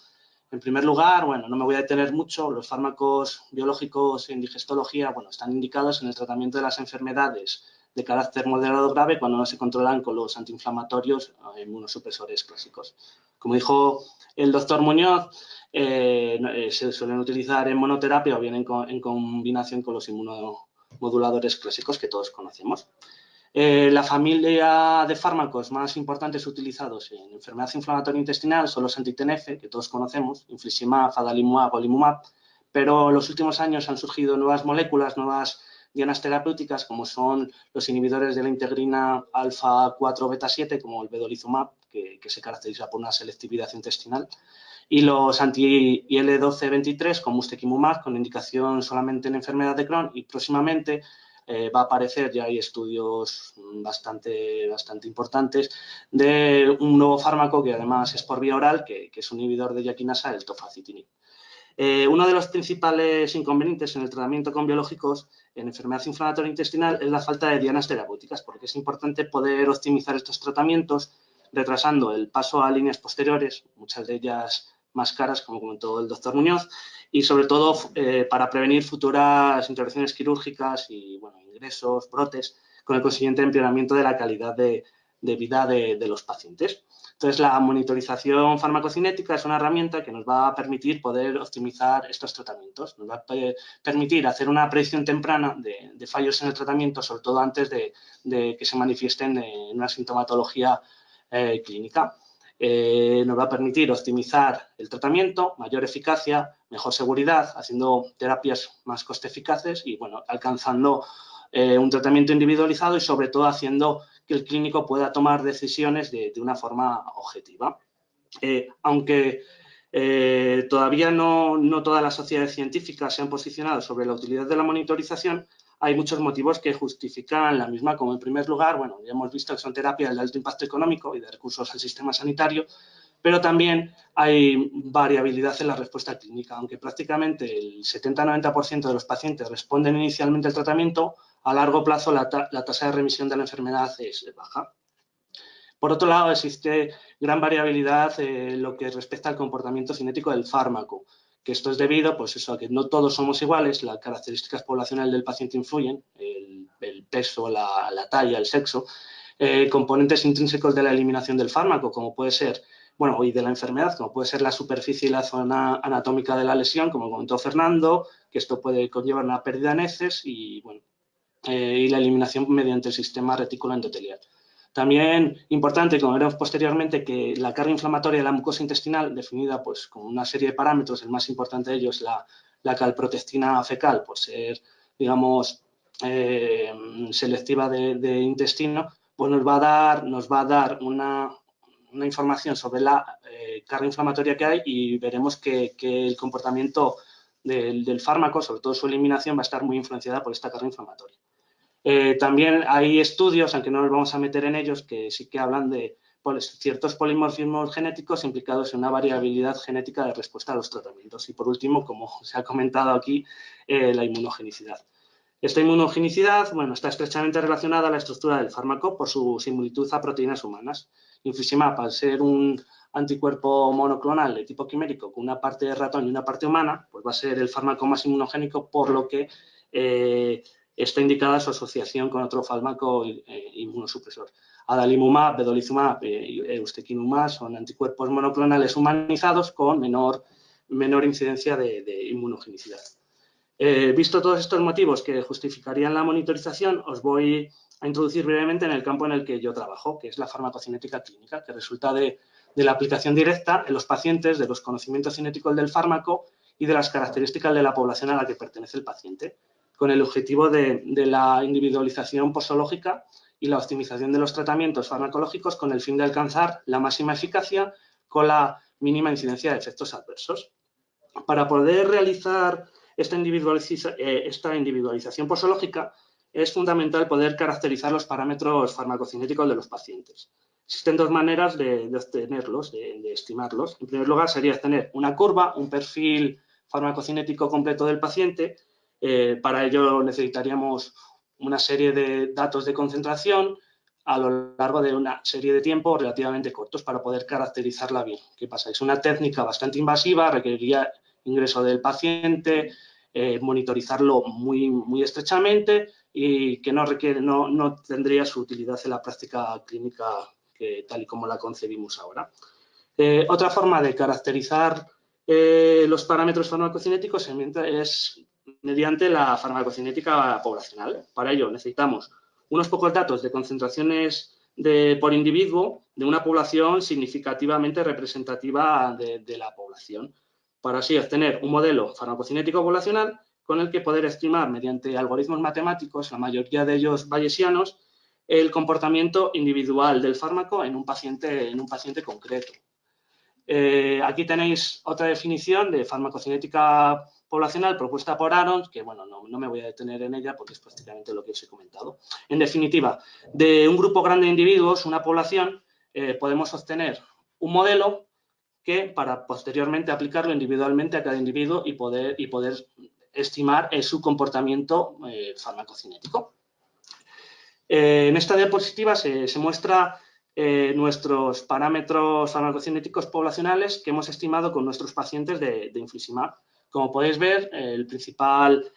En primer lugar, bueno, no me voy a detener mucho, los fármacos biológicos en digestología, bueno, están indicados en el tratamiento de las enfermedades de carácter moderado grave cuando no se controlan con los antiinflamatorios inmunosupresores clásicos. Como dijo el doctor Muñoz, se suelen utilizar en monoterapia o bien en combinación con los inmunomoduladores clásicos que todos conocemos. La familia de fármacos más importantes utilizados en enfermedad inflamatoria intestinal son los anti-TNF, que todos conocemos, infliximab, adalimumab, golimumab, pero en los últimos años han surgido nuevas moléculas, nuevas dianas terapéuticas, como son los inhibidores de la integrina alfa-4 beta-7, como el vedolizumab, que se caracteriza por una selectividad intestinal, y los anti-IL-12-23, como ustekinumab, con indicación solamente en enfermedad de Crohn, y próximamente va a aparecer, ya hay estudios bastante importantes, de un nuevo fármaco que además es por vía oral, que es un inhibidor de yakinasa, el tofacitinib. Uno de los principales inconvenientes en el tratamiento con biológicos en enfermedad inflamatoria intestinal es la falta de dianas terapéuticas, porque es importante poder optimizar estos tratamientos retrasando el paso a líneas posteriores, muchas de ellas más caras, como comentó el doctor Muñoz, y sobre todo para prevenir futuras intervenciones quirúrgicas y, bueno, ingresos, brotes, con el consiguiente empeoramiento de la calidad de vida de los pacientes. Entonces, la monitorización farmacocinética es una herramienta que nos va a permitir poder optimizar estos tratamientos, nos va a permitir hacer una predicción temprana de fallos en el tratamiento, sobre todo antes de que se manifiesten en una sintomatología clínica. Nos va a permitir optimizar el tratamiento, mayor eficacia, mejor seguridad, haciendo terapias más coste eficaces y, bueno, alcanzando un tratamiento individualizado y, sobre todo, haciendo que el clínico pueda tomar decisiones de una forma objetiva. Aunque todavía no todas las sociedades científicas se han posicionado sobre la utilidad de la monitorización, hay muchos motivos que justifican la misma, como en primer lugar, bueno, ya hemos visto que son terapias de alto impacto económico y de recursos al sistema sanitario, pero también hay variabilidad en la respuesta clínica. Aunque prácticamente el 70-90% de los pacientes responden inicialmente al tratamiento, a largo plazo la tasa de remisión de la enfermedad es baja. Por otro lado, existe gran variabilidad en lo que respecta al comportamiento cinético del fármaco, que esto es debido, pues eso, a que no todos somos iguales, las características poblacionales del paciente influyen, el peso, la talla, el sexo, componentes intrínsecos de la eliminación del fármaco, como puede ser, bueno, y de la enfermedad, como puede ser la superficie y la zona anatómica de la lesión, como comentó Fernando, que esto puede conllevar una pérdida de heces y, bueno, y la eliminación mediante el sistema retículo endotelial. También importante, como veremos posteriormente, que la carga inflamatoria de la mucosa intestinal, definida pues con una serie de parámetros, el más importante de ellos la calprotectina fecal, por ser, digamos, selectiva de intestino, pues nos va a dar una información sobre la carga inflamatoria que hay y veremos que el comportamiento del fármaco, sobre todo su eliminación, va a estar muy influenciada por esta carga inflamatoria. También hay estudios, aunque no nos vamos a meter en ellos, que sí que hablan de ciertos polimorfismos genéticos implicados en una variabilidad genética de respuesta a los tratamientos. Y por último, como se ha comentado aquí, la inmunogenicidad. Esta inmunogenicidad, bueno, está estrechamente relacionada a la estructura del fármaco por su similitud a proteínas humanas. Infliximab, al ser un anticuerpo monoclonal de tipo quimérico con una parte de ratón y una parte humana, pues va a ser el fármaco más inmunogénico, por lo que está indicada su asociación con otro fármaco inmunosupresor. Adalimumab, vedolizumab y ustekinumab son anticuerpos monoclonales humanizados con menor incidencia de inmunogenicidad. Visto todos estos motivos que justificarían la monitorización, os voy a introducir brevemente en el campo en el que yo trabajo, que es la farmacocinética clínica, que resulta de la aplicación directa en los pacientes de los conocimientos cinéticos del fármaco y de las características de la población a la que pertenece el paciente. con el objetivo de la individualización posológica y la optimización de los tratamientos farmacológicos con el fin de alcanzar la máxima eficacia con la mínima incidencia de efectos adversos. Para poder realizar esta individualización posológica es fundamental poder caracterizar los parámetros farmacocinéticos de los pacientes. Existen dos maneras de obtenerlos, de estimarlos. En primer lugar, sería tener una curva, un perfil farmacocinético completo del paciente. Para ello necesitaríamos una serie de datos de concentración a lo largo de una serie de tiempos relativamente cortos para poder caracterizarla bien. ¿Qué pasa? Es una técnica bastante invasiva, requeriría ingreso del paciente, monitorizarlo muy estrechamente y que no tendría su utilidad en la práctica clínica tal y como la concebimos ahora. Otra forma de caracterizar los parámetros farmacocinéticos es mediante la farmacocinética poblacional. Para ello necesitamos unos pocos datos de concentraciones por individuo de una población significativamente representativa de la población, para así obtener un modelo farmacocinético poblacional con el que poder estimar mediante algoritmos matemáticos, la mayoría de ellos bayesianos, el comportamiento individual del fármaco en un paciente concreto. Aquí tenéis otra definición de farmacocinética poblacional propuesta por Arons, que bueno, no me voy a detener en ella porque es prácticamente lo que os he comentado. En definitiva, de un grupo grande de individuos, una población, podemos obtener un modelo que para posteriormente aplicarlo individualmente a cada individuo y poder estimar su comportamiento farmacocinético. En esta diapositiva se muestra nuestros parámetros farmacocinéticos poblacionales que hemos estimado con nuestros pacientes de infliximab. Como podéis ver, el principal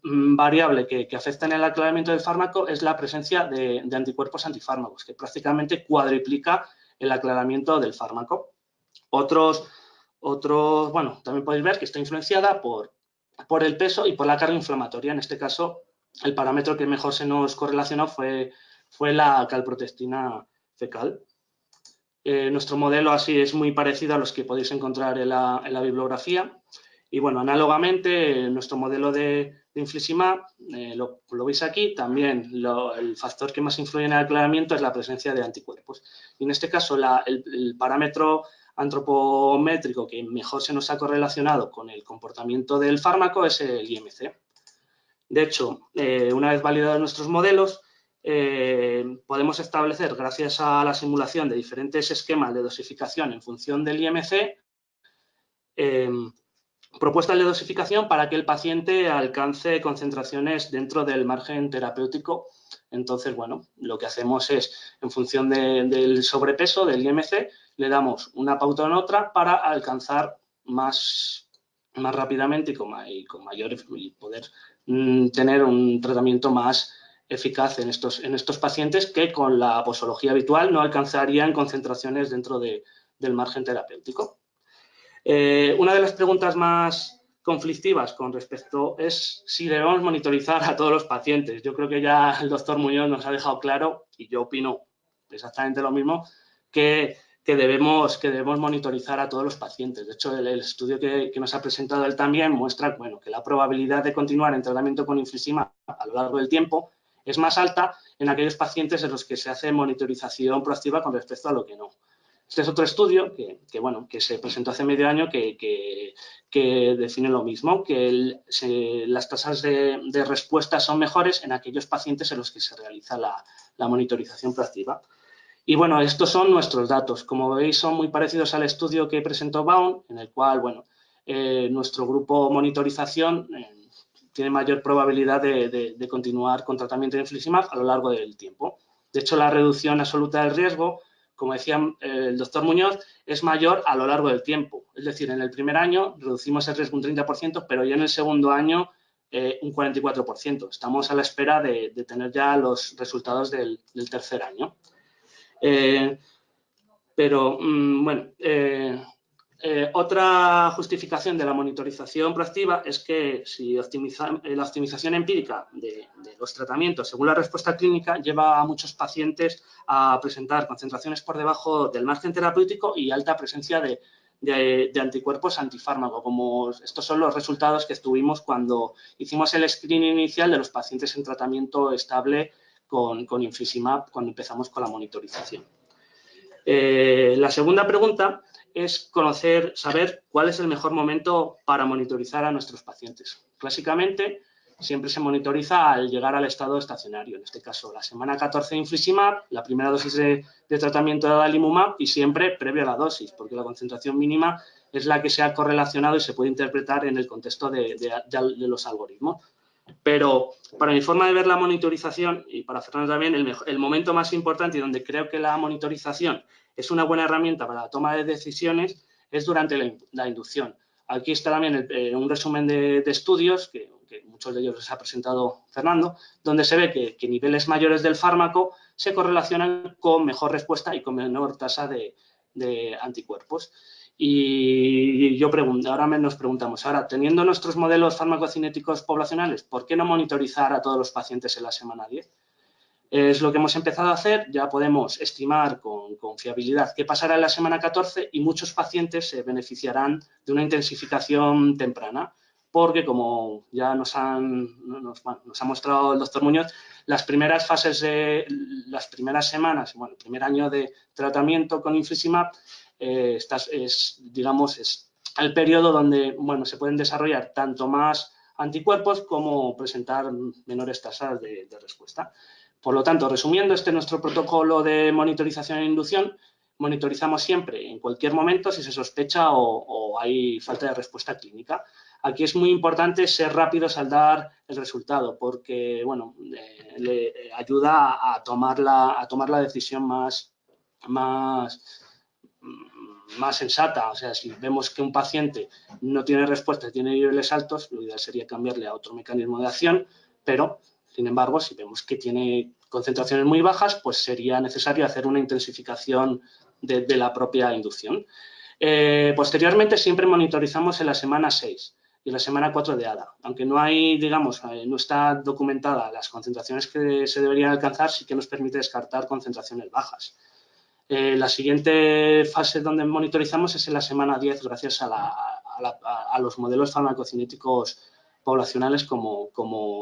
variable que afecta en el aclaramiento del fármaco es la presencia de anticuerpos antifármacos, que prácticamente cuadriplica el aclaramiento del fármaco. Bueno, también podéis ver que está influenciada por el peso y por la carga inflamatoria. En este caso, el parámetro que mejor se nos correlacionó fue la calprotectina fecal. Nuestro modelo así es muy parecido a los que podéis encontrar en la bibliografía. Y bueno, análogamente, nuestro modelo de infliximab, lo veis aquí, también el factor que más influye en el aclaramiento es la presencia de anticuerpos. Y en este caso, el parámetro antropométrico que mejor se nos ha correlacionado con el comportamiento del fármaco es el IMC. De hecho, una vez validados nuestros modelos, podemos establecer, gracias a la simulación de diferentes esquemas de dosificación en función del IMC, propuestas de dosificación para que el paciente alcance concentraciones dentro del margen terapéutico. Entonces, bueno, lo que hacemos es, en función del sobrepeso del IMC, le damos una pauta en otra para alcanzar más rápidamente y con mayor y poder tener un tratamiento más eficaz en estos pacientes que con la posología habitual no alcanzarían concentraciones dentro del margen terapéutico. Una de las preguntas más conflictivas con respecto es si debemos monitorizar a todos los pacientes. Yo creo que ya el doctor Muñoz nos ha dejado claro, y yo opino exactamente lo mismo, que debemos monitorizar a todos los pacientes. De hecho, el estudio que nos ha presentado él también muestra que la probabilidad de continuar en tratamiento con infliximab a lo largo del tiempo es más alta en aquellos pacientes en los que se hace monitorización proactiva con respecto a lo que no. Este es otro estudio que se presentó hace medio año que define lo mismo, que las tasas de respuesta son mejores en aquellos pacientes en los que se realiza la monitorización proactiva. Y bueno, estos son nuestros datos. Como veis, son muy parecidos al estudio que presentó Baum, en el cual, nuestro grupo monitorización tiene mayor probabilidad de continuar con tratamiento de infliximab a lo largo del tiempo. De hecho, la reducción absoluta del riesgo, como decía el doctor Muñoz, es mayor a lo largo del tiempo. Es decir, en el primer año reducimos el riesgo un 30%, pero ya en el segundo año un 44%. Estamos a la espera de tener ya los resultados del tercer año. Otra justificación de la monitorización proactiva es que si la optimización empírica de los tratamientos según la respuesta clínica lleva a muchos pacientes a presentar concentraciones por debajo del margen terapéutico y alta presencia de anticuerpos antifármaco. Como estos son los resultados que tuvimos cuando hicimos el screening inicial de los pacientes en tratamiento estable con infliximab, cuando empezamos con la monitorización. La segunda pregunta es saber cuál es el mejor momento para monitorizar a nuestros pacientes. Clásicamente, siempre se monitoriza al llegar al estado estacionario, en este caso la semana 14 de infliximab, la primera dosis de tratamiento de adalimumab y siempre previo a la dosis, porque la concentración mínima es la que se ha correlacionado y se puede interpretar en el contexto de los algoritmos. Pero para mi forma de ver la monitorización, y para Fernando también, el momento más importante y donde creo que la monitorización es una buena herramienta para la toma de decisiones es durante la inducción. Aquí está también un resumen de estudios, que muchos de ellos les ha presentado Fernando, donde se ve que niveles mayores del fármaco se correlacionan con mejor respuesta y con menor tasa de anticuerpos. Y ahora nos preguntamos, teniendo nuestros modelos farmacocinéticos poblacionales, ¿por qué no monitorizar a todos los pacientes en la semana 10? Es lo que hemos empezado a hacer, ya podemos estimar con fiabilidad qué pasará en la semana 14 y muchos pacientes se beneficiarán de una intensificación temprana, porque como ya nos ha mostrado el doctor Muñoz, las primeras las primeras semanas, el primer año de tratamiento con infliximab, es el periodo donde se pueden desarrollar tanto más anticuerpos como presentar menores tasas de respuesta. Por lo tanto, resumiendo, este es nuestro protocolo de monitorización e inducción. Monitorizamos siempre, en cualquier momento, si se sospecha o hay falta de respuesta clínica. Aquí es muy importante ser rápidos al dar el resultado, porque le ayuda a tomar la decisión más sensata. O sea, si vemos que un paciente no tiene respuesta, tiene niveles altos, lo ideal sería cambiarle a otro mecanismo de acción, pero, sin embargo, si vemos que tiene concentraciones muy bajas, pues sería necesario hacer una intensificación de la propia inducción. Posteriormente, siempre monitorizamos en la semana 6 y en la semana 4 de ADA. Aunque no hay, no está documentada las concentraciones que se deberían alcanzar, sí que nos permite descartar concentraciones bajas. La siguiente fase donde monitorizamos es en la semana 10, gracias a los modelos farmacocinéticos poblacionales, como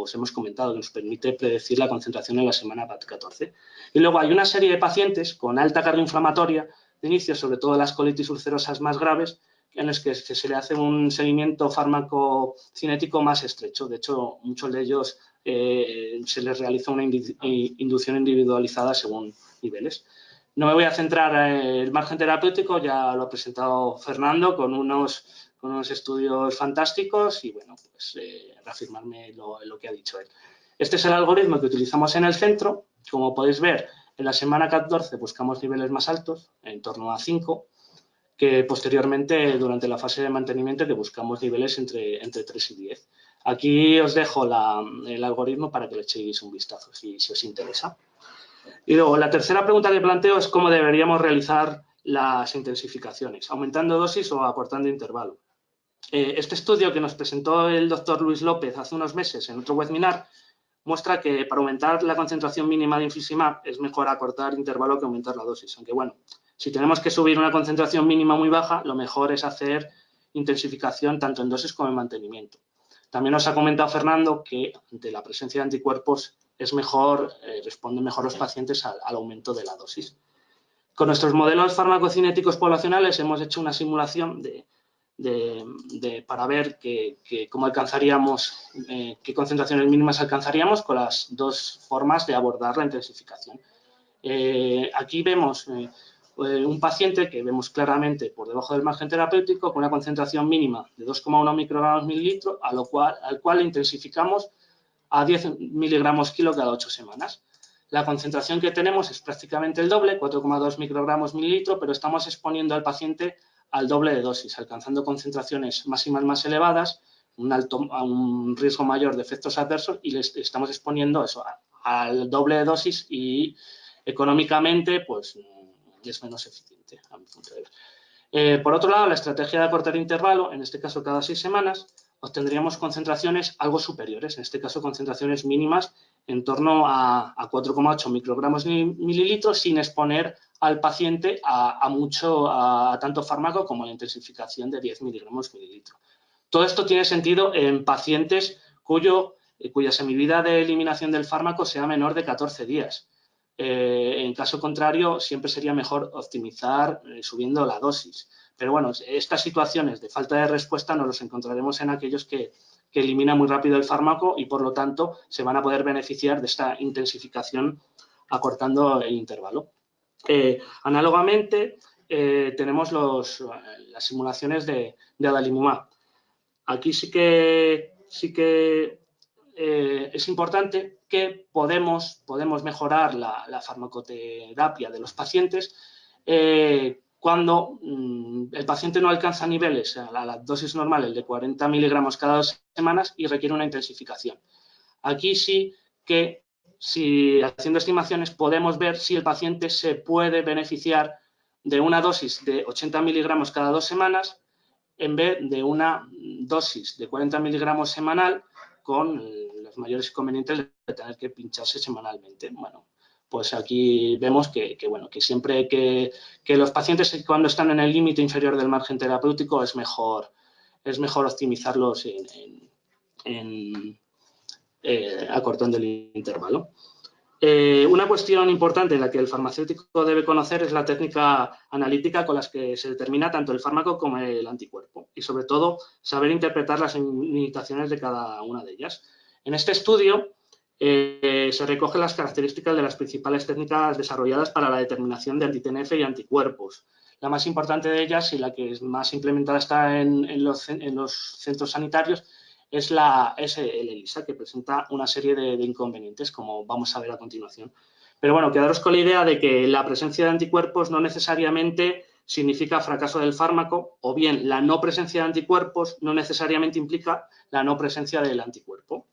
os hemos comentado, que nos permite predecir la concentración en la semana 14. Y luego hay una serie de pacientes con alta carga inflamatoria de inicio, sobre todo las colitis ulcerosas más graves, en los que se le hace un seguimiento farmacocinético más estrecho. De hecho, muchos de ellos se les realiza una inducción individualizada según niveles. No me voy a centrar en el margen terapéutico, ya lo ha presentado Fernando con unos estudios fantásticos y, reafirmarme lo que ha dicho él. Este es el algoritmo que utilizamos en el centro. Como podéis ver, en la semana 14 buscamos niveles más altos, en torno a 5, que posteriormente, durante la fase de mantenimiento, que buscamos niveles entre 3 y 10. Aquí os dejo el algoritmo para que le echéis un vistazo, si os interesa. Y luego, la tercera pregunta que planteo es cómo deberíamos realizar las intensificaciones, aumentando dosis o acortando intervalo. Este estudio que nos presentó el doctor Luis López hace unos meses en otro webinar muestra que para aumentar la concentración mínima de infliximab es mejor acortar intervalo que aumentar la dosis. Aunque, si tenemos que subir una concentración mínima muy baja, lo mejor es hacer intensificación tanto en dosis como en mantenimiento. También nos ha comentado Fernando que ante la presencia de anticuerpos es mejor, responden mejor los pacientes al aumento de la dosis. Con nuestros modelos farmacocinéticos poblacionales hemos hecho una simulación para ver cómo alcanzaríamos, qué concentraciones mínimas alcanzaríamos con las dos formas de abordar la intensificación. Aquí vemos un paciente que vemos claramente por debajo del margen terapéutico con una concentración mínima de 2,1 microgramos mililitro, al cual intensificamos a 10 miligramos kilo cada 8 semanas. La concentración que tenemos es prácticamente el doble, 4,2 microgramos mililitro, pero estamos exponiendo al paciente al doble de dosis, alcanzando concentraciones máximas más elevadas, a un riesgo mayor de efectos adversos, y les estamos exponiendo eso al doble de dosis y económicamente pues es menos eficiente a mi punto de ver. Por otro lado, la estrategia de acortar intervalo, en este caso cada 6 semanas, obtendríamos concentraciones algo superiores, en este caso concentraciones mínimas en torno a 4,8 microgramos mililitros sin exponer al paciente a tanto fármaco como la intensificación de 10 miligramos mililitro. Todo esto tiene sentido en pacientes cuya semivida de eliminación del fármaco sea menor de 14 días. En caso contrario, siempre sería mejor optimizar subiendo la dosis. Pero bueno, estas situaciones de falta de respuesta nos los encontraremos en aquellos que eliminan muy rápido el fármaco y, por lo tanto, se van a poder beneficiar de esta intensificación acortando el intervalo. Análogamente, tenemos las simulaciones de adalimumab. Aquí sí que es importante que podemos mejorar la farmacoterapia de los pacientes cuando el paciente no alcanza niveles a la dosis normal, el de 40 miligramos cada 2 semanas, y requiere una intensificación. Aquí sí que, haciendo estimaciones, podemos ver si el paciente se puede beneficiar de una dosis de 80 miligramos cada 2 semanas en vez de una dosis de 40 miligramos semanal con los mayores inconvenientes de tener que pincharse semanalmente. Bueno, pues aquí vemos que siempre que los pacientes, cuando están en el límite inferior del margen terapéutico, es mejor optimizarlos acortando el intervalo. Una cuestión importante en la que el farmacéutico debe conocer es la técnica analítica con la que se determina tanto el fármaco como el anticuerpo y, sobre todo, saber interpretar las limitaciones de cada una de ellas. En este estudio se recogen las características de las principales técnicas desarrolladas para la determinación de anti-TNF y anticuerpos. La más importante de ellas y la que más implementada está en los centros sanitarios es el ELISA, que presenta una serie de inconvenientes, como vamos a ver a continuación. Pero bueno, quedaros con la idea de que la presencia de anticuerpos no necesariamente significa fracaso del fármaco, o bien la no presencia de anticuerpos no necesariamente implica la no presencia del anticuerpo.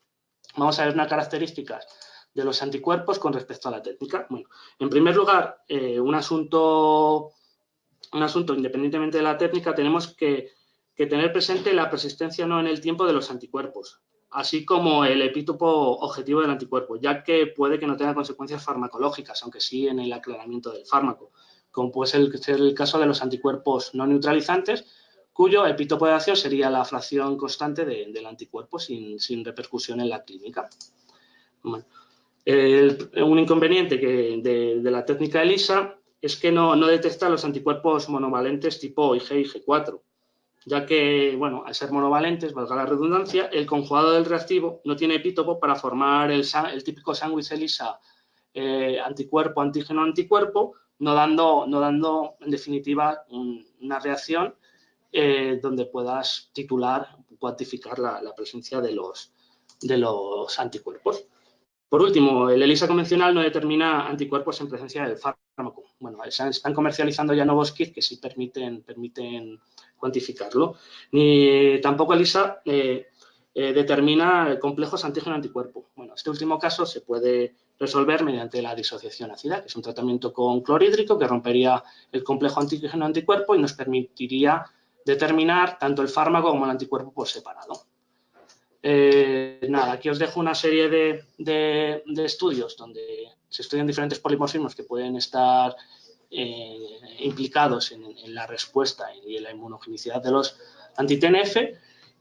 Vamos a ver unas características de los anticuerpos con respecto a la técnica. Bueno, en primer lugar, un asunto independientemente de la técnica, tenemos que tener presente la persistencia no en el tiempo de los anticuerpos, así como el epítopo objetivo del anticuerpo, ya que puede que no tenga consecuencias farmacológicas, aunque sí en el aclaramiento del fármaco, como puede ser el caso de los anticuerpos no neutralizantes, cuyo epítopo de acción sería la fracción constante del anticuerpo sin repercusión en la clínica. Bueno, un inconveniente de la técnica ELISA es que no detecta los anticuerpos monovalentes tipo IG y G4, ya que, bueno, al ser monovalentes, valga la redundancia, el conjugado del reactivo no tiene epítopo para formar el típico sándwich ELISA anticuerpo, antígeno, anticuerpo, no dando en definitiva una reacción donde puedas cuantificar la presencia de los anticuerpos. Por último, el ELISA convencional no determina anticuerpos en presencia del fármaco. Bueno, están comercializando ya nuevos kits que sí permiten cuantificarlo. Ni tampoco ELISA determina complejos antígeno-anticuerpo. Bueno, este último caso se puede resolver mediante la disociación ácida, que es un tratamiento con clorhídrico que rompería el complejo antígeno-anticuerpo y nos permitiría determinar tanto el fármaco como el anticuerpo por separado. Aquí os dejo una serie de estudios donde se estudian diferentes polimorfismos que pueden estar implicados en la respuesta y en la inmunogenicidad de los anti-TNF,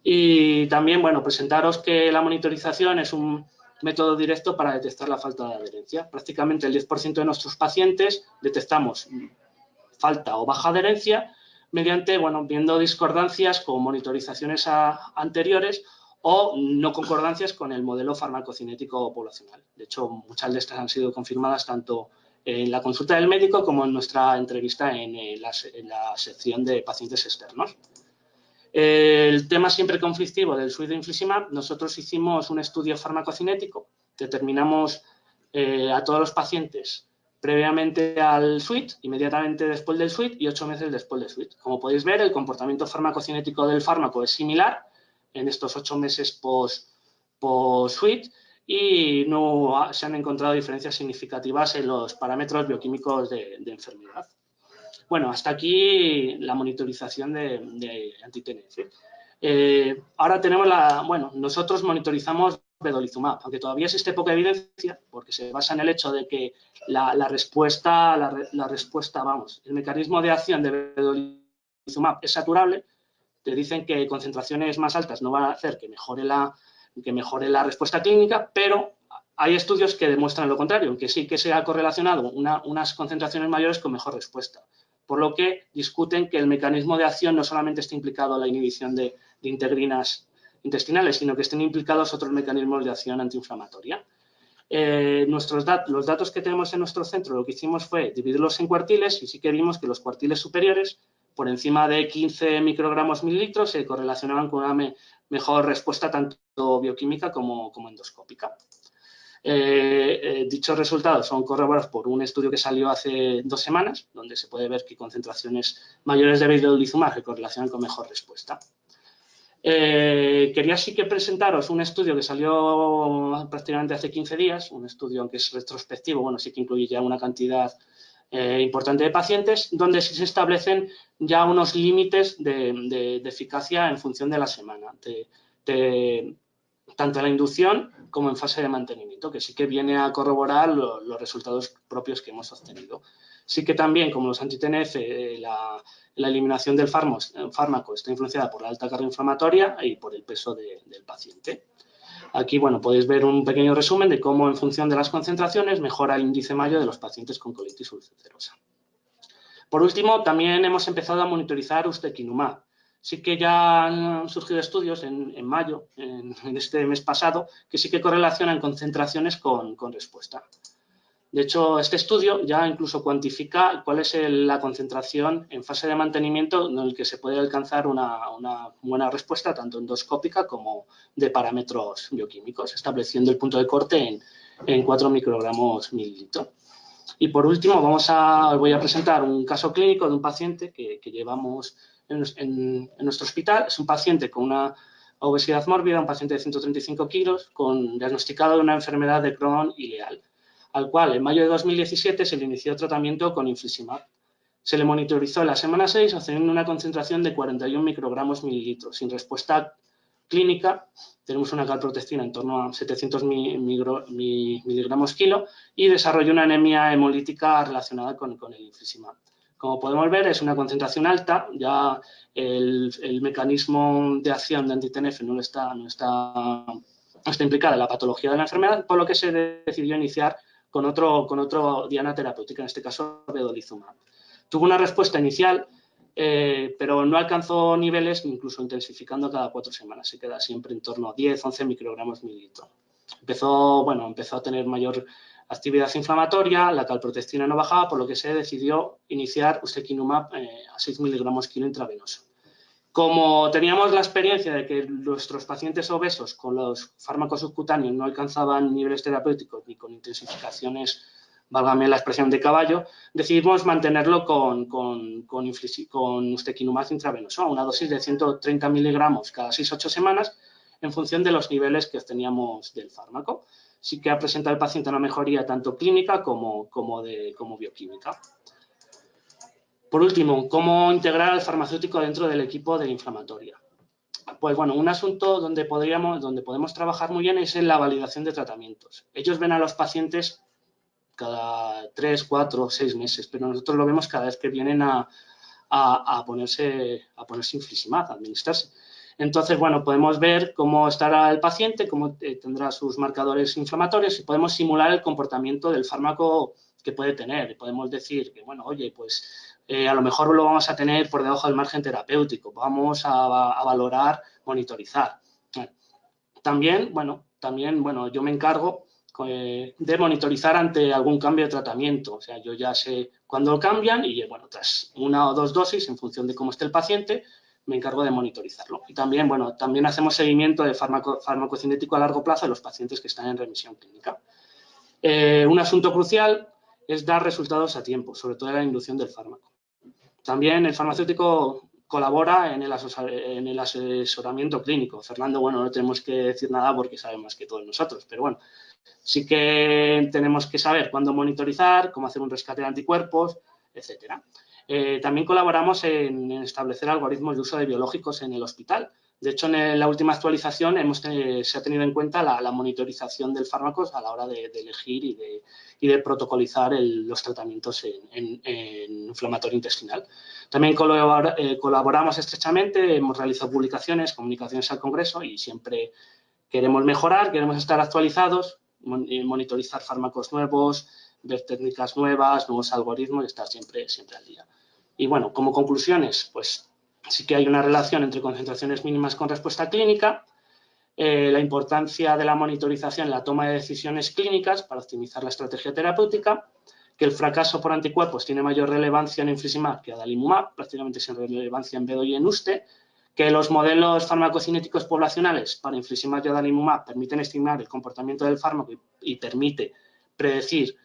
y también, bueno, presentaros que la monitorización es un método directo para detectar la falta de adherencia. Prácticamente el 10% de nuestros pacientes detectamos falta o baja adherencia mediante, bueno, viendo discordancias con monitorizaciones anteriores o no concordancias con el modelo farmacocinético poblacional. De hecho, muchas de estas han sido confirmadas tanto en la consulta del médico como en nuestra entrevista en la sección de pacientes externos. El tema siempre conflictivo del suite de infliximab, nosotros hicimos un estudio farmacocinético, determinamos a todos los pacientes previamente al suite, inmediatamente después del suite y 8 meses después del suite. Como podéis ver, el comportamiento farmacocinético del fármaco es similar en estos 8 meses post-suite y no se han encontrado diferencias significativas en los parámetros bioquímicos de enfermedad. Bueno, hasta aquí la monitorización de anti-TNF. Ahora tenemos nosotros monitorizamos vedolizumab, aunque todavía existe poca evidencia, porque se basa en el hecho de que el mecanismo de acción de vedolizumab es saturable. Te dicen que concentraciones más altas no van a hacer que mejore la respuesta clínica, pero hay estudios que demuestran lo contrario, que sí que se ha correlacionado unas concentraciones mayores con mejor respuesta. Por lo que discuten que el mecanismo de acción no solamente está implicado en la inhibición de integrinas intestinales, sino que estén implicados otros mecanismos de acción antiinflamatoria. Los datos que tenemos en nuestro centro, lo que hicimos fue dividirlos en cuartiles y sí que vimos que los cuartiles superiores, por encima de 15 microgramos mililitros, se correlacionaban con una mejor respuesta tanto bioquímica como endoscópica. Dichos resultados son corroborados por un estudio que salió hace 2 semanas, donde se puede ver que concentraciones mayores de vedolizumab se correlacionan con mejor respuesta. Quería sí que presentaros un estudio que salió prácticamente hace 15 días, un estudio aunque es retrospectivo, bueno, sí que incluye ya una cantidad importante de pacientes, donde sí se establecen ya unos límites de eficacia en función de la semana, tanto en la inducción como en fase de mantenimiento, que sí que viene a corroborar los resultados propios que hemos obtenido. Sí que también, como los anti-TNF, la eliminación del fármaco está influenciada por la alta carga inflamatoria y por el peso del paciente. Aquí, bueno, podéis ver un pequeño resumen de cómo en función de las concentraciones mejora el índice Mayo de los pacientes con colitis ulcerosa. Por último, también hemos empezado a monitorizar ustekinumab. Sí que ya han surgido estudios en mayo, en este mes pasado, que sí que correlacionan concentraciones con respuesta. De hecho, este estudio ya incluso cuantifica cuál es la concentración en fase de mantenimiento en el que se puede alcanzar una buena respuesta, tanto endoscópica como de parámetros bioquímicos, estableciendo el punto de corte en 4 microgramos mililitro. Y por último, voy a presentar un caso clínico de un paciente que llevamos en nuestro hospital. Es un paciente con una obesidad mórbida, un paciente de 135 kilos, diagnosticado de una enfermedad de Crohn ileal, al cual en mayo de 2017 se le inició tratamiento con infliximab. Se le monitorizó en la semana 6, obteniendo una concentración de 41 microgramos mililitros. Sin respuesta clínica, tenemos una calprotectina en torno a 700 miligramos kilo y desarrolló una anemia hemolítica relacionada con el infliximab. Como podemos ver, es una concentración alta, ya el mecanismo de acción de anti-TNF no está implicada en la patología de la enfermedad, por lo que se decidió iniciar con otro diana terapéutica, en este caso vedolizumab. Tuvo una respuesta inicial, pero no alcanzó niveles, incluso intensificando cada 4 semanas. Se queda siempre en torno a 10-11 microgramos mililitro. Empezó a tener mayor actividad inflamatoria, la calprotectina no bajaba, por lo que se decidió iniciar ustekinumab a 6 miligramos kilo intravenoso. Como teníamos la experiencia de que nuestros pacientes obesos con los fármacos subcutáneos no alcanzaban niveles terapéuticos ni con intensificaciones, válgame la expresión de caballo, decidimos mantenerlo con ustekinumab intravenoso, a una dosis de 130 miligramos cada 6-8 semanas, en función de los niveles que obteníamos del fármaco. Sí que ha presentado el paciente una mejoría tanto clínica como bioquímica. Por último, ¿cómo integrar al farmacéutico dentro del equipo de inflamatoria? Pues bueno, un asunto donde podemos trabajar muy bien es en la validación de tratamientos. Ellos ven a los pacientes cada 3, 4, 6 meses, pero nosotros lo vemos cada vez que vienen a ponerse infliximab, a administrarse. Entonces, bueno, podemos ver cómo estará el paciente, cómo tendrá sus marcadores inflamatorios y podemos simular el comportamiento del fármaco que puede tener. Podemos decir que, bueno, oye, pues a lo mejor lo vamos a tener por debajo del margen terapéutico, vamos a valorar, monitorizar. También, yo me encargo de monitorizar ante algún cambio de tratamiento. O sea, yo ya sé cuándo lo cambian y, bueno, tras 1 o 2 dosis, en función de cómo esté el paciente, me encargo de monitorizarlo. Y también, también hacemos seguimiento de farmacocinético a largo plazo de los pacientes que están en remisión clínica. Un asunto crucial es dar resultados a tiempo, sobre todo en la inducción del fármaco. También el farmacéutico colabora en el asesoramiento clínico. Fernando, bueno, no tenemos que decir nada porque sabe más que todos nosotros, pero bueno, sí que tenemos que saber cuándo monitorizar, cómo hacer un rescate de anticuerpos, etcétera. También colaboramos en establecer algoritmos de uso de biológicos en el hospital, De hecho, en la última actualización se ha tenido en cuenta la monitorización del fármaco a la hora de elegir y de protocolizar los tratamientos en inflamatorio intestinal. También colaboramos estrechamente, hemos realizado publicaciones, comunicaciones al Congreso y siempre queremos mejorar, queremos estar actualizados, monitorizar fármacos nuevos, ver técnicas nuevas, nuevos algoritmos y estar siempre al día. Y bueno, como conclusiones, pues sí que hay una relación entre concentraciones mínimas con respuesta clínica, la importancia de la monitorización en la toma de decisiones clínicas para optimizar la estrategia terapéutica, que el fracaso por anticuerpos tiene mayor relevancia en infliximab que adalimumab, prácticamente sin relevancia en Bedo y en USTE, que los modelos farmacocinéticos poblacionales para infliximab y adalimumab permiten estimar el comportamiento del fármaco y permite predecir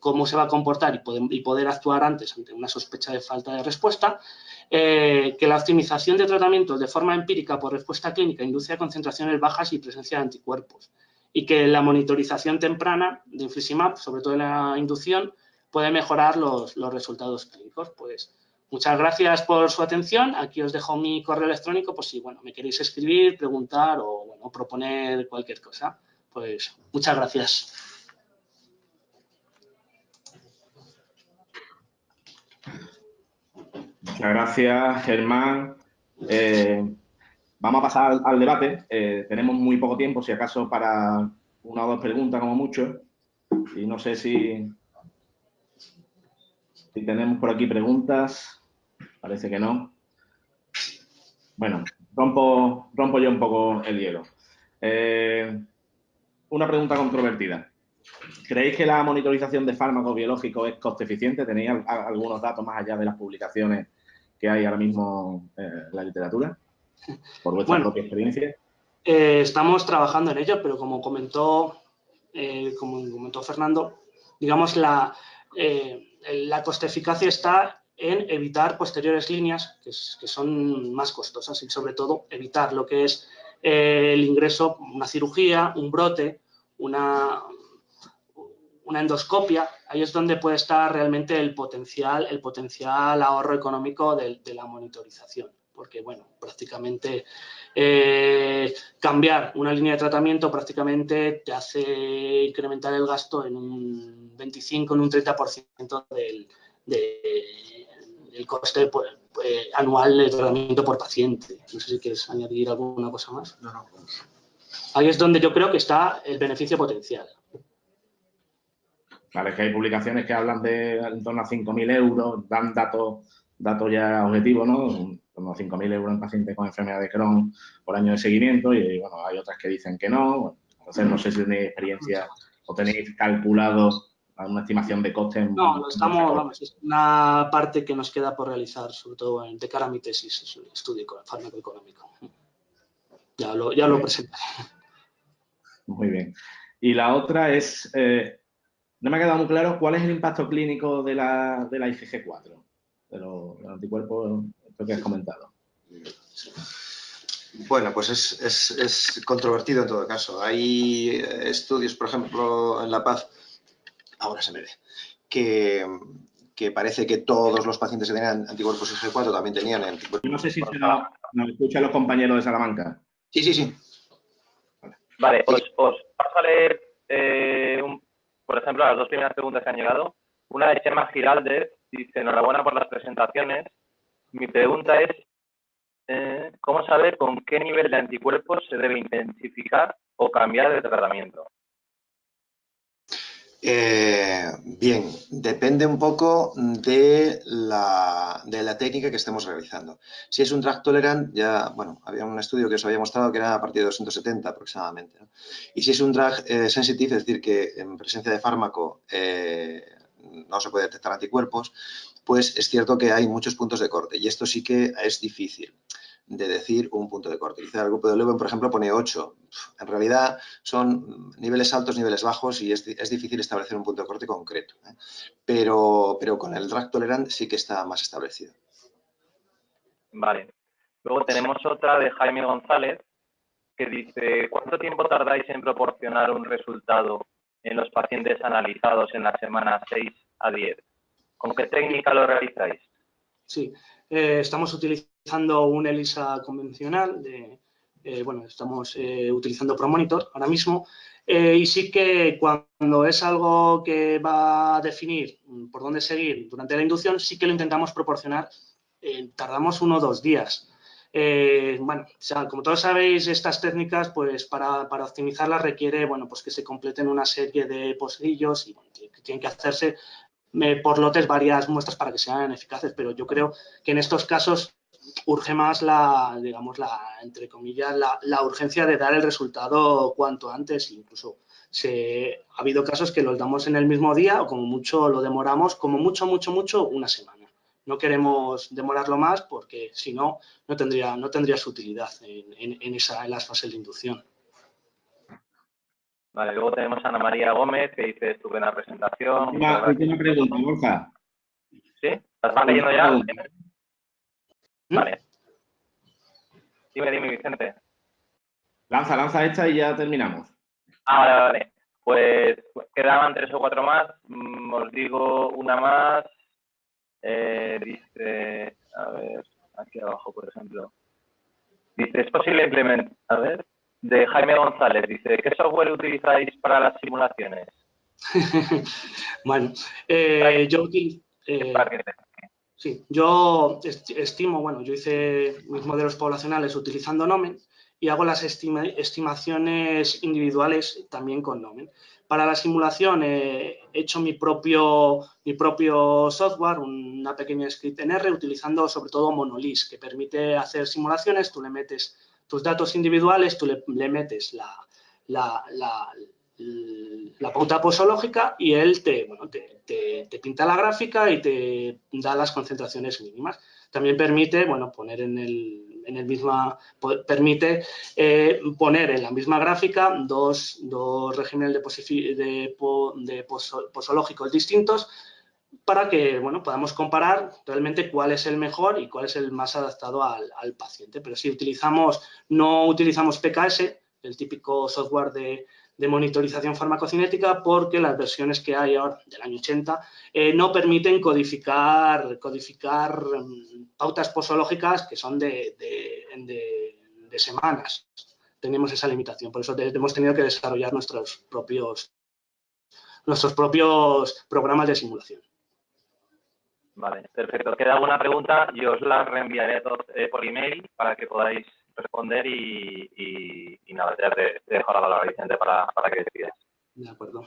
cómo se va a comportar y poder actuar antes ante una sospecha de falta de respuesta, que la optimización de tratamientos de forma empírica por respuesta clínica induce a concentraciones bajas y presencia de anticuerpos y que la monitorización temprana de infliximab, sobre todo en la inducción, puede mejorar los resultados clínicos. Pues muchas gracias por su atención. Aquí os dejo mi correo electrónico por si me queréis escribir, preguntar o proponer cualquier cosa. Pues muchas gracias. Muchas gracias, Germán. Vamos a pasar al debate. Tenemos muy poco tiempo, si acaso para una o dos preguntas como mucho. Y no sé si tenemos por aquí preguntas. Parece que no. Bueno, rompo yo un poco el hielo. Una pregunta controvertida. ¿Creéis que la monitorización de fármacos biológicos es coste eficiente? ¿Tenéis algunos datos más allá de las publicaciones que hay ahora mismo en la literatura? Por vuestra propia experiencia. Estamos trabajando en ello, pero como comentó Fernando, digamos la coste eficacia está en evitar posteriores líneas que son más costosas y sobre todo evitar lo que es el ingreso, una cirugía, un brote, una endoscopia. Ahí es donde puede estar realmente el potencial ahorro económico de la monitorización. Porque, bueno, prácticamente cambiar una línea de tratamiento prácticamente te hace incrementar el gasto en un 25, en un 30% del coste anual de tratamiento por paciente. No sé si quieres añadir alguna cosa más. No. Ahí es donde yo creo que está el beneficio potencial. Vale, es que hay publicaciones que hablan de en torno a 5.000 euros, dan datos ya objetivos, ¿no? En torno a 5.000 euros en pacientes con enfermedad de Crohn por año de seguimiento y, bueno, hay otras que dicen que no. Bueno, entonces, no sé si tenéis experiencia o tenéis calculado una estimación de coste. No, es una parte que nos queda por realizar, sobre todo de cara a mi tesis, es un estudio fármaco-económico. Ya lo presentaré. Muy bien. Y la otra es... no me ha quedado muy claro cuál es el impacto clínico de la IgG4, de los anticuerpos, esto que has comentado. Bueno, pues es controvertido en todo caso. Hay estudios, por ejemplo, en La Paz, ahora se me ve, que parece que todos los pacientes que tenían anticuerpos IgG4 también tenían anticuerpos. No sé si nos escuchan los compañeros de Salamanca. Sí. Vale, os paso a leer, por ejemplo, las dos primeras preguntas que han llegado. Una de Chema Giraldez, dice: enhorabuena por las presentaciones. Mi pregunta es, ¿cómo saber con qué nivel de anticuerpos se debe intensificar o cambiar de tratamiento? Bien, depende un poco de la técnica que estemos realizando. Si es un drug tolerant, ya, bueno, había un estudio que os había mostrado que era a partir de 270 aproximadamente, ¿no? Y si es un drug sensitive, es decir, que en presencia de fármaco no se puede detectar anticuerpos, pues es cierto que hay muchos puntos de corte y esto sí que es difícil de decir un punto de corte. Quizá el grupo de Leuven, por ejemplo, pone 8. En realidad son niveles altos, niveles bajos y es difícil establecer un punto de corte concreto, ¿eh? Pero con el drug tolerant sí que está más establecido. Vale. Luego tenemos otra de Jaime González que dice: ¿cuánto tiempo tardáis en proporcionar un resultado en los pacientes analizados en la semana 6 a 10? ¿Con qué técnica lo realizáis? Sí, estamos utilizando utilizando un ELISA convencional, bueno, estamos utilizando ProMonitor ahora mismo, y sí que cuando es algo que va a definir por dónde seguir durante la inducción, sí que lo intentamos proporcionar, tardamos 1 o 2 días. Bueno, o sea, como todos sabéis, estas técnicas, pues para optimizarlas requiere, bueno, pues que se completen una serie de posillos y bueno, que tienen que hacerse por lotes varias muestras para que sean eficaces, pero yo creo que en estos casos urge más digamos, entre comillas, la urgencia de dar el resultado cuanto antes. Incluso ha habido casos que los damos en el mismo día o como mucho lo demoramos, como mucho, 1 semana. No queremos demorarlo más porque si no, no tendría su utilidad en las fases de inducción. Vale, luego tenemos a Ana María Gómez, que dice estupenda presentación. Última pregunta, Borja. ¿Sí? ¿Las van leyendo ya? Vale. Dime, Vicente. Lanza esta y ya terminamos. Vale. Pues quedaban 3 o 4 más. Os digo una más. Dice, a ver, aquí abajo, por ejemplo. Dice, ¿es posible implementar? A ver, de Jaime González. Dice, ¿qué software utilizáis para las simulaciones? Bueno, yo estimo, bueno, yo hice mis modelos poblacionales utilizando Nomen y hago las estimaciones individuales también con Nomen. Para la simulación he hecho mi propio software, una pequeña script en R, utilizando sobre todo Monolis, que permite hacer simulaciones. Tú le metes tus datos individuales, tú le metes la pauta posológica y él te pinta la gráfica y te da las concentraciones mínimas. También permite, bueno, poner permite poner en la misma gráfica dos regímenes de posológicos distintos para que, bueno, podamos comparar realmente cuál es el mejor y cuál es el más adaptado al paciente. Pero si no utilizamos PKS, el típico software de monitorización farmacocinética, porque las versiones que hay ahora del año 80 no permiten codificar pautas posológicas que son de semanas. Tenemos esa limitación, por eso hemos tenido que desarrollar nuestros propios programas de simulación. Vale, perfecto. ¿Queda alguna pregunta? Yo os la reenviaré por email para que podáis responder y nada, ya te dejo la palabra, Vicente, para que decidas. De acuerdo.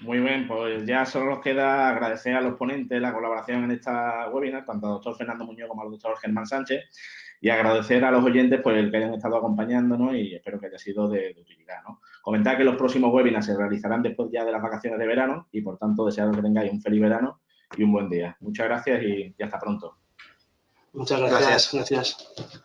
Muy bien, pues ya solo nos queda agradecer a los ponentes la colaboración en esta webinar, tanto al doctor Fernando Muñoz como al doctor Germán Sánchez, y agradecer a los oyentes por el que hayan estado acompañándonos y espero que haya sido de utilidad, ¿no? Comentar que los próximos webinars se realizarán después ya de las vacaciones de verano y, por tanto, desearos que tengáis un feliz verano y un buen día. Muchas gracias y hasta pronto. Muchas gracias.